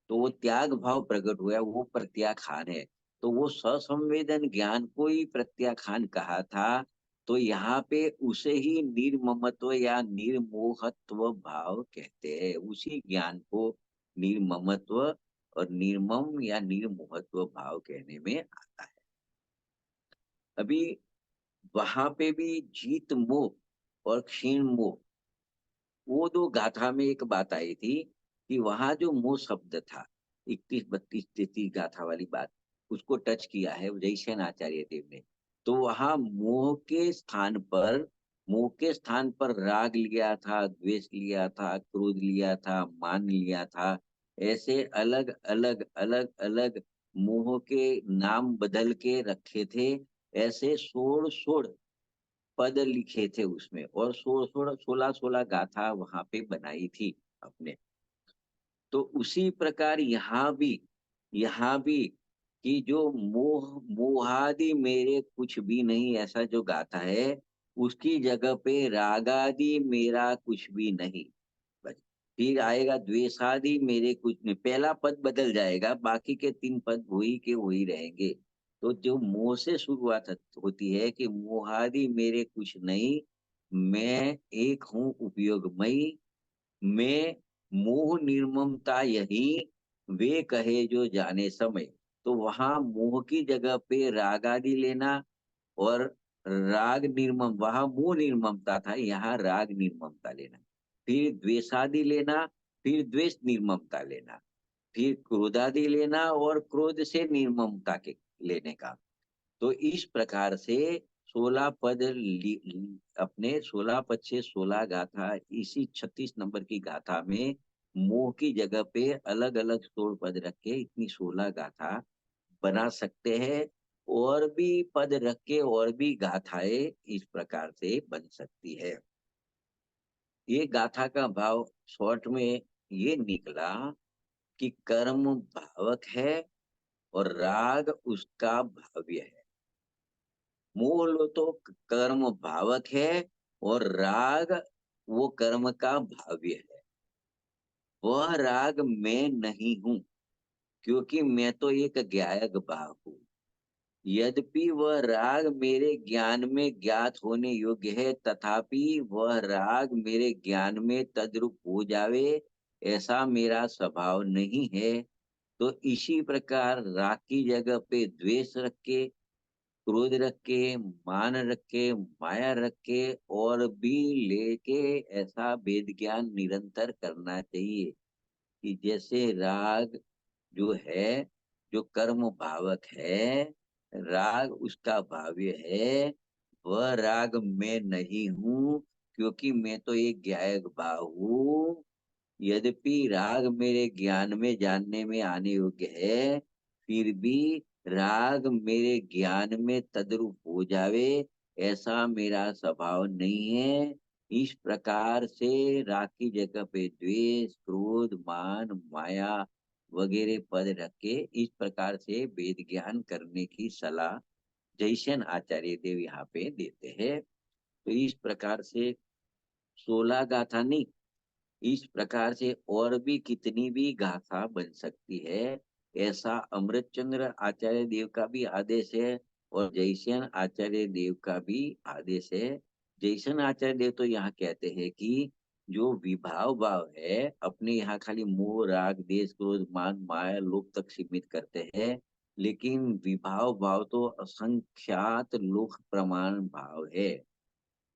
तो वो त्याग भाव प्रकट हुआ, वो प्रत्याखान है। तो वो ससंवेदन ज्ञान को ही प्रत्याखान कहा था। तो यहाँ पे उसे ही निर्ममत्व या निर्मोहत्व भाव कहते हैं। उसी ज्ञान को निर्ममत्व और निर्मम या निर्मोहत्व भाव कहने में आता है। अभी वहां पे भी जीत मोह और क्षीण मोह, वो दो गाथा में एक बात आई थी कि वहां जो मोह शब्द था, 31 32 33 गाथा वाली बात, उसको टच किया है जयसेन आचार्य देव ने। तो वहां मोह के स्थान पर राग लिया था, द्वेष लिया था, क्रोध लिया था, मान लिया था। ऐसे अलग अलग मोह के नाम बदल के रखे थे। ऐसे 16 पद लिखे थे उसमें, और 16 गाथा वहां पे बनाई थी अपने। तो उसी प्रकार यहाँ भी कि जो मोहादि मेरे कुछ भी नहीं, ऐसा जो गाथा है, उसकी जगह पे रागादि मेरा कुछ भी नहीं। बस फिर आएगा द्वेषादि मेरे कुछ नहीं, पहला पद बदल जाएगा, बाकी के 3 पद वही के वही रहेंगे। तो जो मोह से शुरुआत होती है कि मोहादि मेरे कुछ नहीं, मैं एक हूँ उपयोगमयी, मैं मोह निर्ममता यही, वे कहे जो जाने समय। तो वहां मोह की जगह पे राग आदि लेना, और राग निर्मम, वहां मोह निर्ममता था, यहाँ राग निर्ममता लेना। फिर द्वेषादि लेना, फिर द्वेष निर्ममता लेना, फिर क्रोधादि लेना और क्रोध से निर्ममता के लेने का। तो इस प्रकार से 16 पद अपने 16 पद से 16 गाथा, इसी 36 नंबर की गाथा में मोह की जगह पे अलग अलग 16 पद रख के इतनी 16 गाथा बना सकते हैं। और भी पद रख के और भी गाथाएं इस प्रकार से बन सकती है। ये गाथा का भाव शॉर्ट में ये निकला कि कर्म भावक है और राग उसका भाव्य है। मूल तो कर्म भावक है और राग वो कर्म का भाव्य है। वह राग मैं नहीं हूं, क्योंकि मैं तो एक ज्ञायक भाव हूं। यद्यपि वह राग मेरे ज्ञान में ज्ञात होने योग्य है, तथापि वह राग मेरे ज्ञान में तद्रूप हो जावे, ऐसा मेरा स्वभाव नहीं है। तो इसी प्रकार राग की जगह पे द्वेष रख के, क्रोध रख के, मान रख के, माया रख के और भी लेके ऐसा वेद ज्ञान निरंतर करना चाहिए कि जैसे राग जो है, जो कर्म भावक है, राग उसका भाव्य है, वह राग मैं नहीं हूं, क्योंकि मैं तो एक ज्ञायक भाव हूँ। यद्यपि राग मेरे ज्ञान में जानने में आने योग्य है, फिर भी राग मेरे ज्ञान में तद्रूप हो जावे, ऐसा मेरा स्वभाव नहीं है। इस प्रकार से राग की जगह पे द्वेष, क्रोध, मान, माया वगैरह पद रख के इस प्रकार से वेद ज्ञान करने की सलाह जैसन आचार्य देव यहाँ पे देते हैं। तो इस प्रकार से 16 गाथा नहीं, इस प्रकार से और भी कितनी भी गाथा बन सकती है, ऐसा अमृतचंद्र आचार्य देव का भी आदेश है और जयसेन आचार्य देव का भी आदेश है। जयसेन आचार्य देव तो यहाँ कहते हैं कि जो विभाव भाव है अपने यहाँ खाली मोह, राग, देश, क्रोध, मान, माया, लोभ तक सीमित करते हैं, लेकिन विभाव भाव तो असंख्यात लोक प्रमाण भाव है।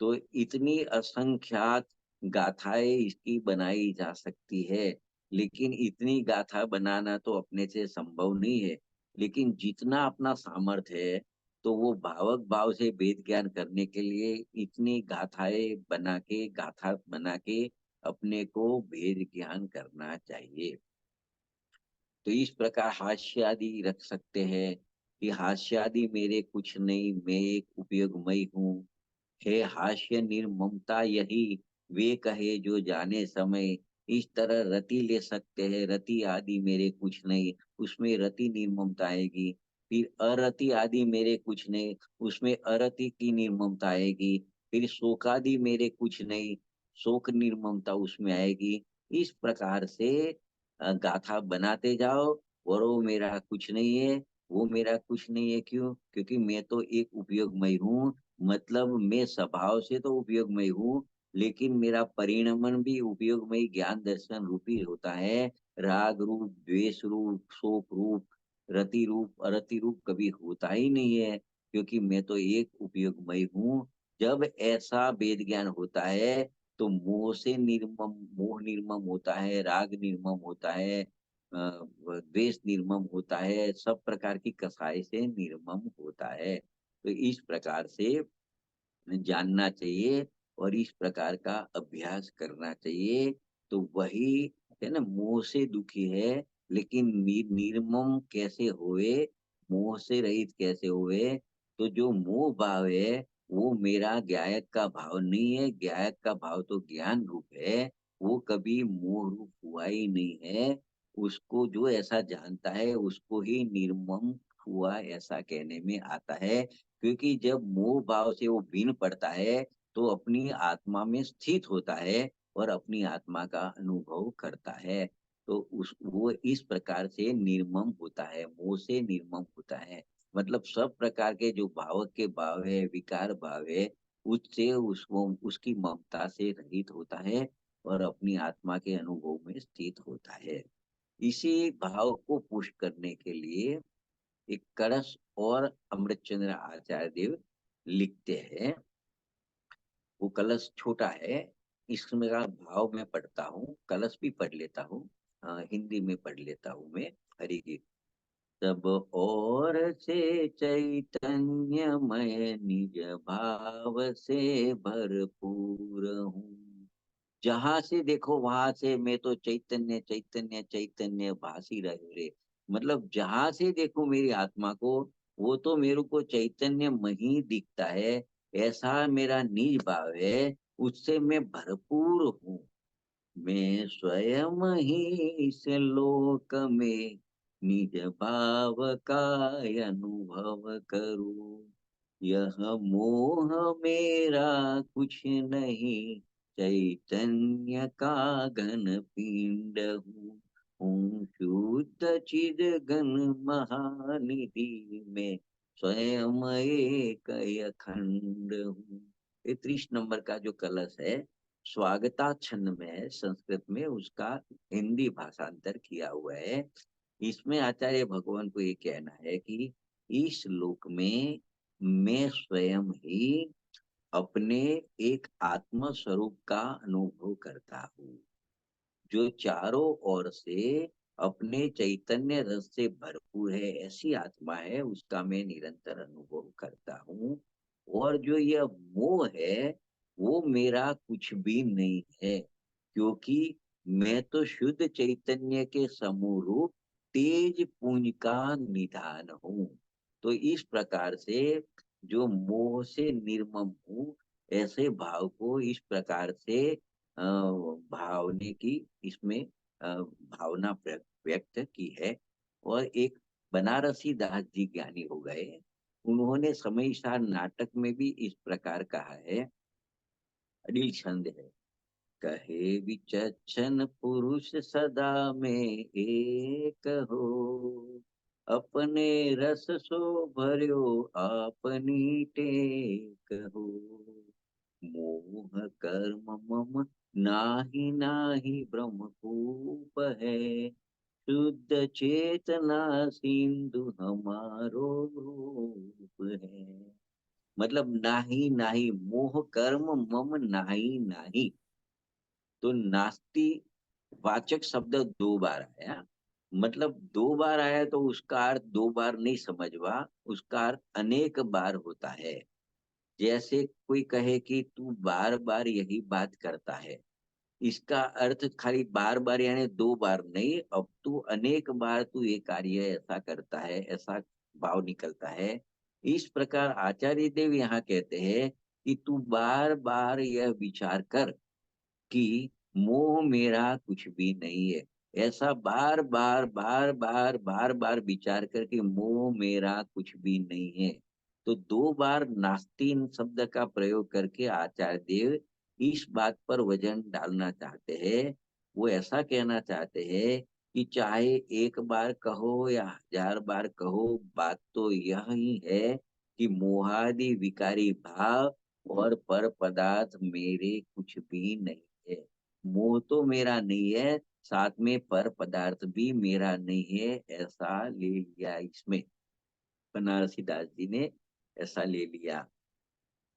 तो इतनी असंख्यात गाथाएं इसकी बनाई जा सकती है, लेकिन इतनी गाथा बनाना तो अपने से संभव नहीं है। लेकिन जितना अपना सामर्थ्य है, तो वो भावक भाव से वेद ज्ञान करने के लिए इतनी गाथाएं बना के, गाथा बना के अपने को वेद ज्ञान करना चाहिए। तो इस प्रकार हास्य आदि रख सकते हैं कि हास्य आदि मेरे कुछ नहीं, मैं एक उपयोगमय हूँ। है हास्य निर्ममता यही वे कहे जो जाने समय, इस तरह रति ले सकते हैं, रति आदि मेरे कुछ नहीं, उसमें रति निर्ममता आएगी। फिर अरति आदि मेरे कुछ नहीं, उसमें अरति की निर्ममता आएगी। फिर शोकादि मेरे कुछ नहीं, शोक निर्ममता उसमें आएगी। इस प्रकार से गाथा बनाते जाओ, और वो मेरा कुछ नहीं है, वो मेरा कुछ नहीं है। क्यों? क्योंकि मैं तो एक उपयोगमय हूँ। मतलब मैं स्वभाव से तो उपयोगमय हूँ, लेकिन मेरा परिणमन भी उपयोगमय ज्ञान दर्शन रूपी होता है। राग रूप, द्वेष रूप, शोक रूप, रति रूप, अरति रूप कभी होता ही नहीं है, क्योंकि मैं तो एक उपयोगमय हूँ। जब ऐसा वेद ज्ञान होता है, तो मोह से निर्मम, मोह निर्मम होता है, राग निर्मम होता है, द्वेष निर्मम होता है, सब प्रकार की कसाई से निर्मम होता है। तो इस प्रकार से जानना चाहिए और इस प्रकार का अभ्यास करना चाहिए। तो वही है ना, मोह से दुखी है, लेकिन निर्मम कैसे होए, मोह से रहित कैसे होए। तो जो मोह भाव है वो मेरा ज्ञायक का भाव नहीं है, ज्ञायक का भाव तो ज्ञान रूप है, वो कभी मोह रूप हुआ ही नहीं है। उसको जो ऐसा जानता है उसको ही निर्मम हुआ ऐसा कहने में आता है। क्योंकि जब मोह भाव से वो भिन्न पड़ता है, तो अपनी आत्मा में स्थित होता है और अपनी आत्मा का अनुभव करता है। तो उस वो इस प्रकार से निर्मम होता है, मोह से निर्मम होता है। मतलब सब प्रकार के जो भावक के भाव है, विकार भाव है, उससे उसको उसकी ममता से रहित होता है और अपनी आत्मा के अनुभव में स्थित होता है। इसी भाव को पुष्ट करने के लिए एक कलश और अमृतचंद्र आचार्य देव लिखते हैं। वो कलश छोटा है, इसमें का भाव मैं पढ़ता हूँ, कलश भी पढ़ लेता हूँ, हिंदी में पढ़ लेता हूँ मैं। हरि की सब और से चैतन्यमय निज भाव से भरपूर हूँ। जहां से देखो वहां से मैं तो चैतन्य चैतन्य चैतन्य भासी रहे रे। मतलब जहां से देखो मेरी आत्मा को, वो तो मेरे को चैतन्य में ही दिखता है। ऐसा मेरा निज भाव है, उससे मैं भरपूर हूँ। मैं स्वयं ही इस लोक में निज भाव का अनुभव करूं। यह मोह मेरा कुछ नहीं, चैतन्य का घन पिंड हूँ शुद्ध चिद घन महानिधि में स्वयं एक अखंड हूँ। ये 30 नंबर का जो कलश है, स्वागताछंद में है संस्कृत में, उसका हिंदी भाषांतर किया हुआ है। इसमें आचार्य भगवान को ये कहना है कि इस लोक में मैं स्वयं ही अपने एक आत्म स्वरूप का अनुभव करता हूँ, जो चारों ओर से अपने चैतन्य रस से भरपूर है। ऐसी आत्मा है, उसका मैं निरंतर अनुभव करता हूँ। और जो यह मोह है, वो मेरा कुछ भी नहीं है, क्योंकि मैं तो शुद्ध चैतन्य के समरूप तेज पुंज का निधान हूँ। तो इस प्रकार से जो मोह से निर्मम हूँ, ऐसे भाव को इस प्रकार से भावने की इसमें भावना व्यक्त की है। और एक बनारसी दास जी ज्ञानी हो गए, उन्होंने समय सार नाटक में भी इस प्रकार कहा है। अडिल छंद है, कहे विचक्षण पुरुष सदा में एक हो, अपने रस सो भर्यो आपनी टेक हो, मोह कर्म मम नाही नाही ब्रह्मकूप है, शुद्ध चेतना सिंधु हमारो रूप है। मतलब नाही नाही, मोह कर्म मम नाही नाही। तो नास्ति वाचक शब्द 2 बार आया, मतलब 2 बार आया तो उसका अर्थ 2 बार नहीं समझवा, उसका अर्थ अनेक बार होता है। जैसे कोई कहे कि तू बार बार यही बात करता है, इसका अर्थ खाली बार बार यानी 2 बार नहीं, अब तू अनेक बार तू ये कार्य ऐसा करता है, ऐसा भाव निकलता है। इस प्रकार आचार्य देव यहाँ कहते हैं कि तू बार बार यह विचार कर कि मोह मेरा कुछ भी नहीं है। ऐसा बार बार बार बार बार बार विचार करके मोह मेरा कुछ भी नहीं है। तो 2 बार नास्तीन शब्द का प्रयोग करके आचार्य देव इस बात पर वजन डालना चाहते हैं। वो ऐसा कहना चाहते हैं कि चाहे एक बार कहो या 1000 बार कहो, बात तो यह ही है कि मोहादि विकारी भाव और पर पदार्थ मेरे कुछ भी नहीं है। मोह तो मेरा नहीं है, साथ में पर पदार्थ भी मेरा नहीं है, ऐसा ले लिया इसमें। बनारसी दास जी ने ऐसा ले लिया।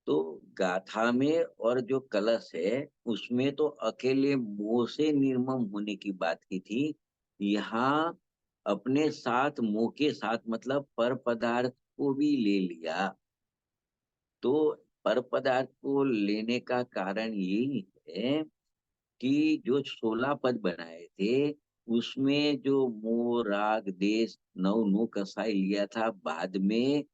तो गाथा में और जो कलश है, उसमें तो अकेले मोह से निर्मम होने की बात की थी। यहाँ अपने साथ मोह के साथ मतलब पर पदार्थ को भी ले लिया। तो पर पदार्थ को लेने का कारण यही है कि जो 16 पद बनाए थे, उसमें जो मोह राग देश नौ नो कसाई लिया था, बाद में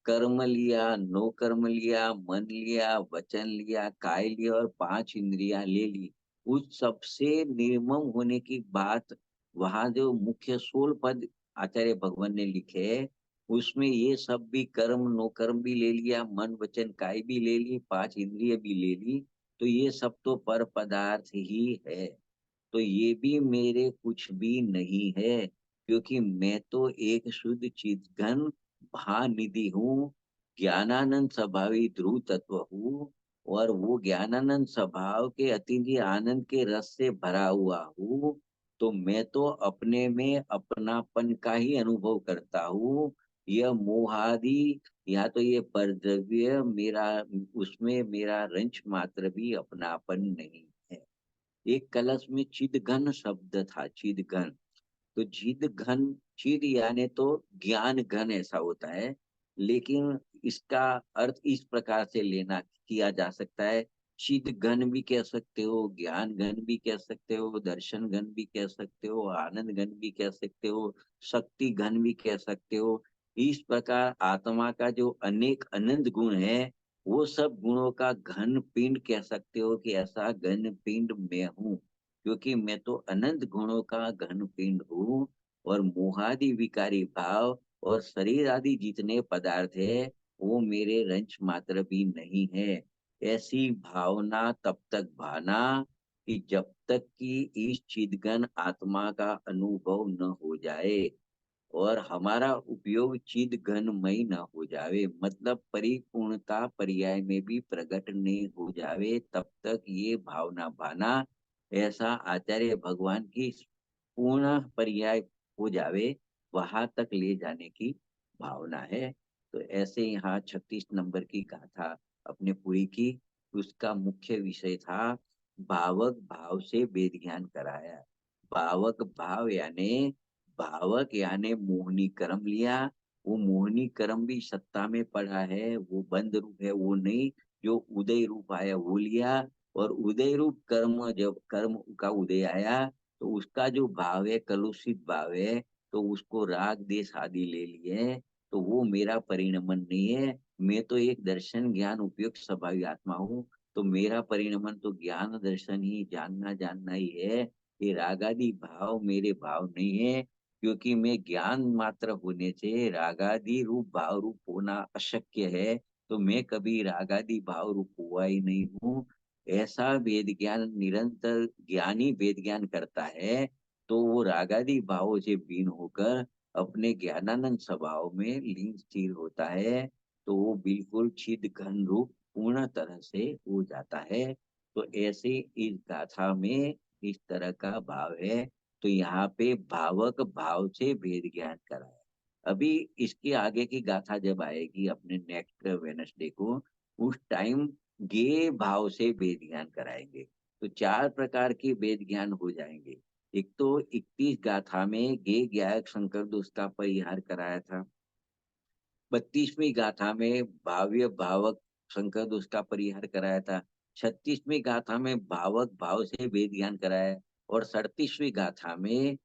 कर्म लिया, नो कर्म लिया, मन लिया, वचन लिया, काय लिया और 5 इंद्रियां ले ली। उस सबसे निर्मम होने की बात, वहां जो मुख्य 16 पद आचार्य भगवान ने लिखे, उसमें ये सब भी कर्म नो कर्म भी ले लिया, मन वचन काय भी ले ली, 5 इंद्रिय भी ले ली। तो ये सब तो पर पदार्थ ही है। तो ये भी मेरे कुछ भी नहीं है, क्योंकि मैं तो एक शुद्ध चिद्घन महानिधि हूँ, ज्ञानानंद स्वभावी ध्रुव तत्व हूँ। और वो ज्ञानानंद स्वभाव के अतिथि आनंद के रस से भरा हुआ हूँ। तो मैं तो अपने में अपनापन का ही अनुभव करता हूँ। यह मोहादि या तो ये परद्रव्य मेरा, उसमें मेरा रंच मात्र भी अपनापन नहीं है। एक कलश में चिदघन शब्द था, चिदघन। तो चिद घन, चिद यानी तो ज्ञान घन ऐसा होता है, लेकिन इसका अर्थ इस प्रकार से लेना किया जा सकता है। चिद घन भी कह सकते हो, ज्ञान घन भी कह सकते हो, दर्शन घन भी कह सकते हो, आनंद घन भी कह सकते हो, शक्ति घन भी कह सकते हो। इस प्रकार आत्मा का जो अनेक अनंत गुण है, वो सब गुणों का घन पिंड कह सकते हो कि ऐसा घन पिंड मैं हूँ, क्योंकि मैं तो अनंत गुणों का घन पिंड हूँ। और मोहादि विकारी भाव और शरीर आदि जितने पदार्थ है, वो मेरे रंच मात्र भी नहीं है। ऐसी भावना तब तक भाना कि जब तक कि इस चिदघन आत्मा का अनुभव न हो जाए। और हमारा उपयोग चिद घनमय न हो जावे, मतलब परिपूर्णता पर्याय में भी प्रकट नहीं हो जावे, तब तक ये भावना भाना, ऐसा आचार्य भगवान की पूर्ण पर्याय हो जावे, वहां तक ले जाने की भावना है। तो ऐसे यहाँ 36 नंबर की गाथा अपने पूरी की। उसका मुख्य विषय था भावक भाव से वेद ज्ञान कराया। भावक भाव यानी, भावक यानी मोहनी कर्म लिया। वो मोहनी कर्म भी सत्ता में पड़ा है, वो बंद रूप है वो नहीं, जो उदय रूप आया वो लिया। और उदय रूप कर्म, जब कर्म का उदय आया तो उसका जो भाव है कलुषित भाव है, तो उसको राग देश आदि ले लिए। तो वो मेरा परिणमन नहीं है, मैं तो एक दर्शन ज्ञान उपयुक्त स्वभावी आत्मा हूँ। तो मेरा परिणमन तो ज्ञान दर्शन ही, जानना जानना ही है। ये रागादि भाव मेरे भाव नहीं है, क्योंकि मैं ज्ञान मात्र होने से रागादि रूप भाव रूप होना अशक्य है। तो मैं कभी रागादि भाव रूप हुआ ही नहीं हूँ। ऐसा वेद ज्ञान निरंतर ज्ञानी वेद ज्ञान करता है, तो वो रागादि भावों से भिन्न होकर अपने ज्ञानानंद स्वभाव में लीन स्थिर होता है। तो वो बिल्कुल चिद घन रूप पूर्ण तरह से हो जाता है। तो ऐसे इस गाथा में इस तरह का भाव है। तो यहाँ पे भावक भाव से भेद ज्ञान कराया। अभी इसके आगे की गाथा जब आएगी अपने नेक्स्ट वेनसडे को, उस टाइम गे भाव से वेद ज्ञान कराएंगे। तो 4 प्रकार के वेद ज्ञान हो जाएंगे। एक तो 31 गाथा में गे ज्ञायक शंकर दोष का परिहार कराया था। 32वीं गाथा में भाव्य भावक शंकर दोष का परिहार कराया था। 36वीं गाथा में भावक भाव से वेद ज्ञान कराया। और 37वीं गाथा में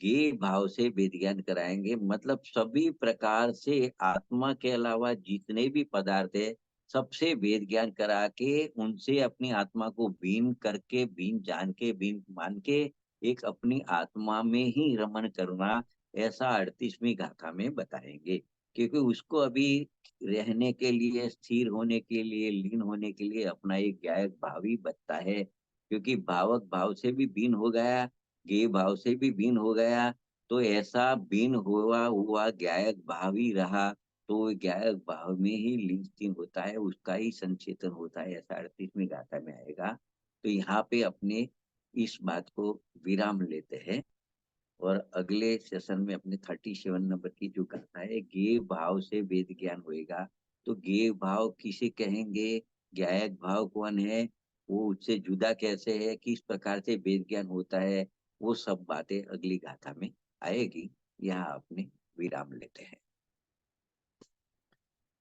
गे भाव से वेद ज्ञान कराएंगे। मतलब सभी प्रकार से आत्मा के अलावा जितने भी पदार्थ है, सबसे वेद ज्ञान करा के उनसे अपनी आत्मा को भिन्न करके, भिन्न जान के, भिन्न मान के एक अपनी आत्मा में ही रमण करना, ऐसा 38वीं गाथा में बताएंगे। क्योंकि उसको अभी रहने के लिए, स्थिर होने के लिए, लीन होने के लिए अपना एक गायक भाव ही बचता है। क्योंकि भावक भाव से भी भिन्न हो गया, गेय भाव से भी भिन्न हो गया, तो ऐसा भिन्न हुआ हुआ गायक भाव ही रहा। तो वो गायक भाव में ही लीन स्थिर होता है, उसका ही संचेतन होता है, ऐसा 38वीं गाथा में आएगा। तो यहाँ पे अपने इस बात को विराम लेते हैं। और अगले सेशन में अपने 37 नंबर की जो गाथा है, गेय भाव से वेद ज्ञान होएगा। तो गेय भाव किसे कहेंगे, गायक भाव कौन है, वो उससे जुदा कैसे है, किस प्रकार से वेद ज्ञान होता है, वो सब बातें अगली गाथा में आएगी। यहाँ अपने विराम लेते हैं।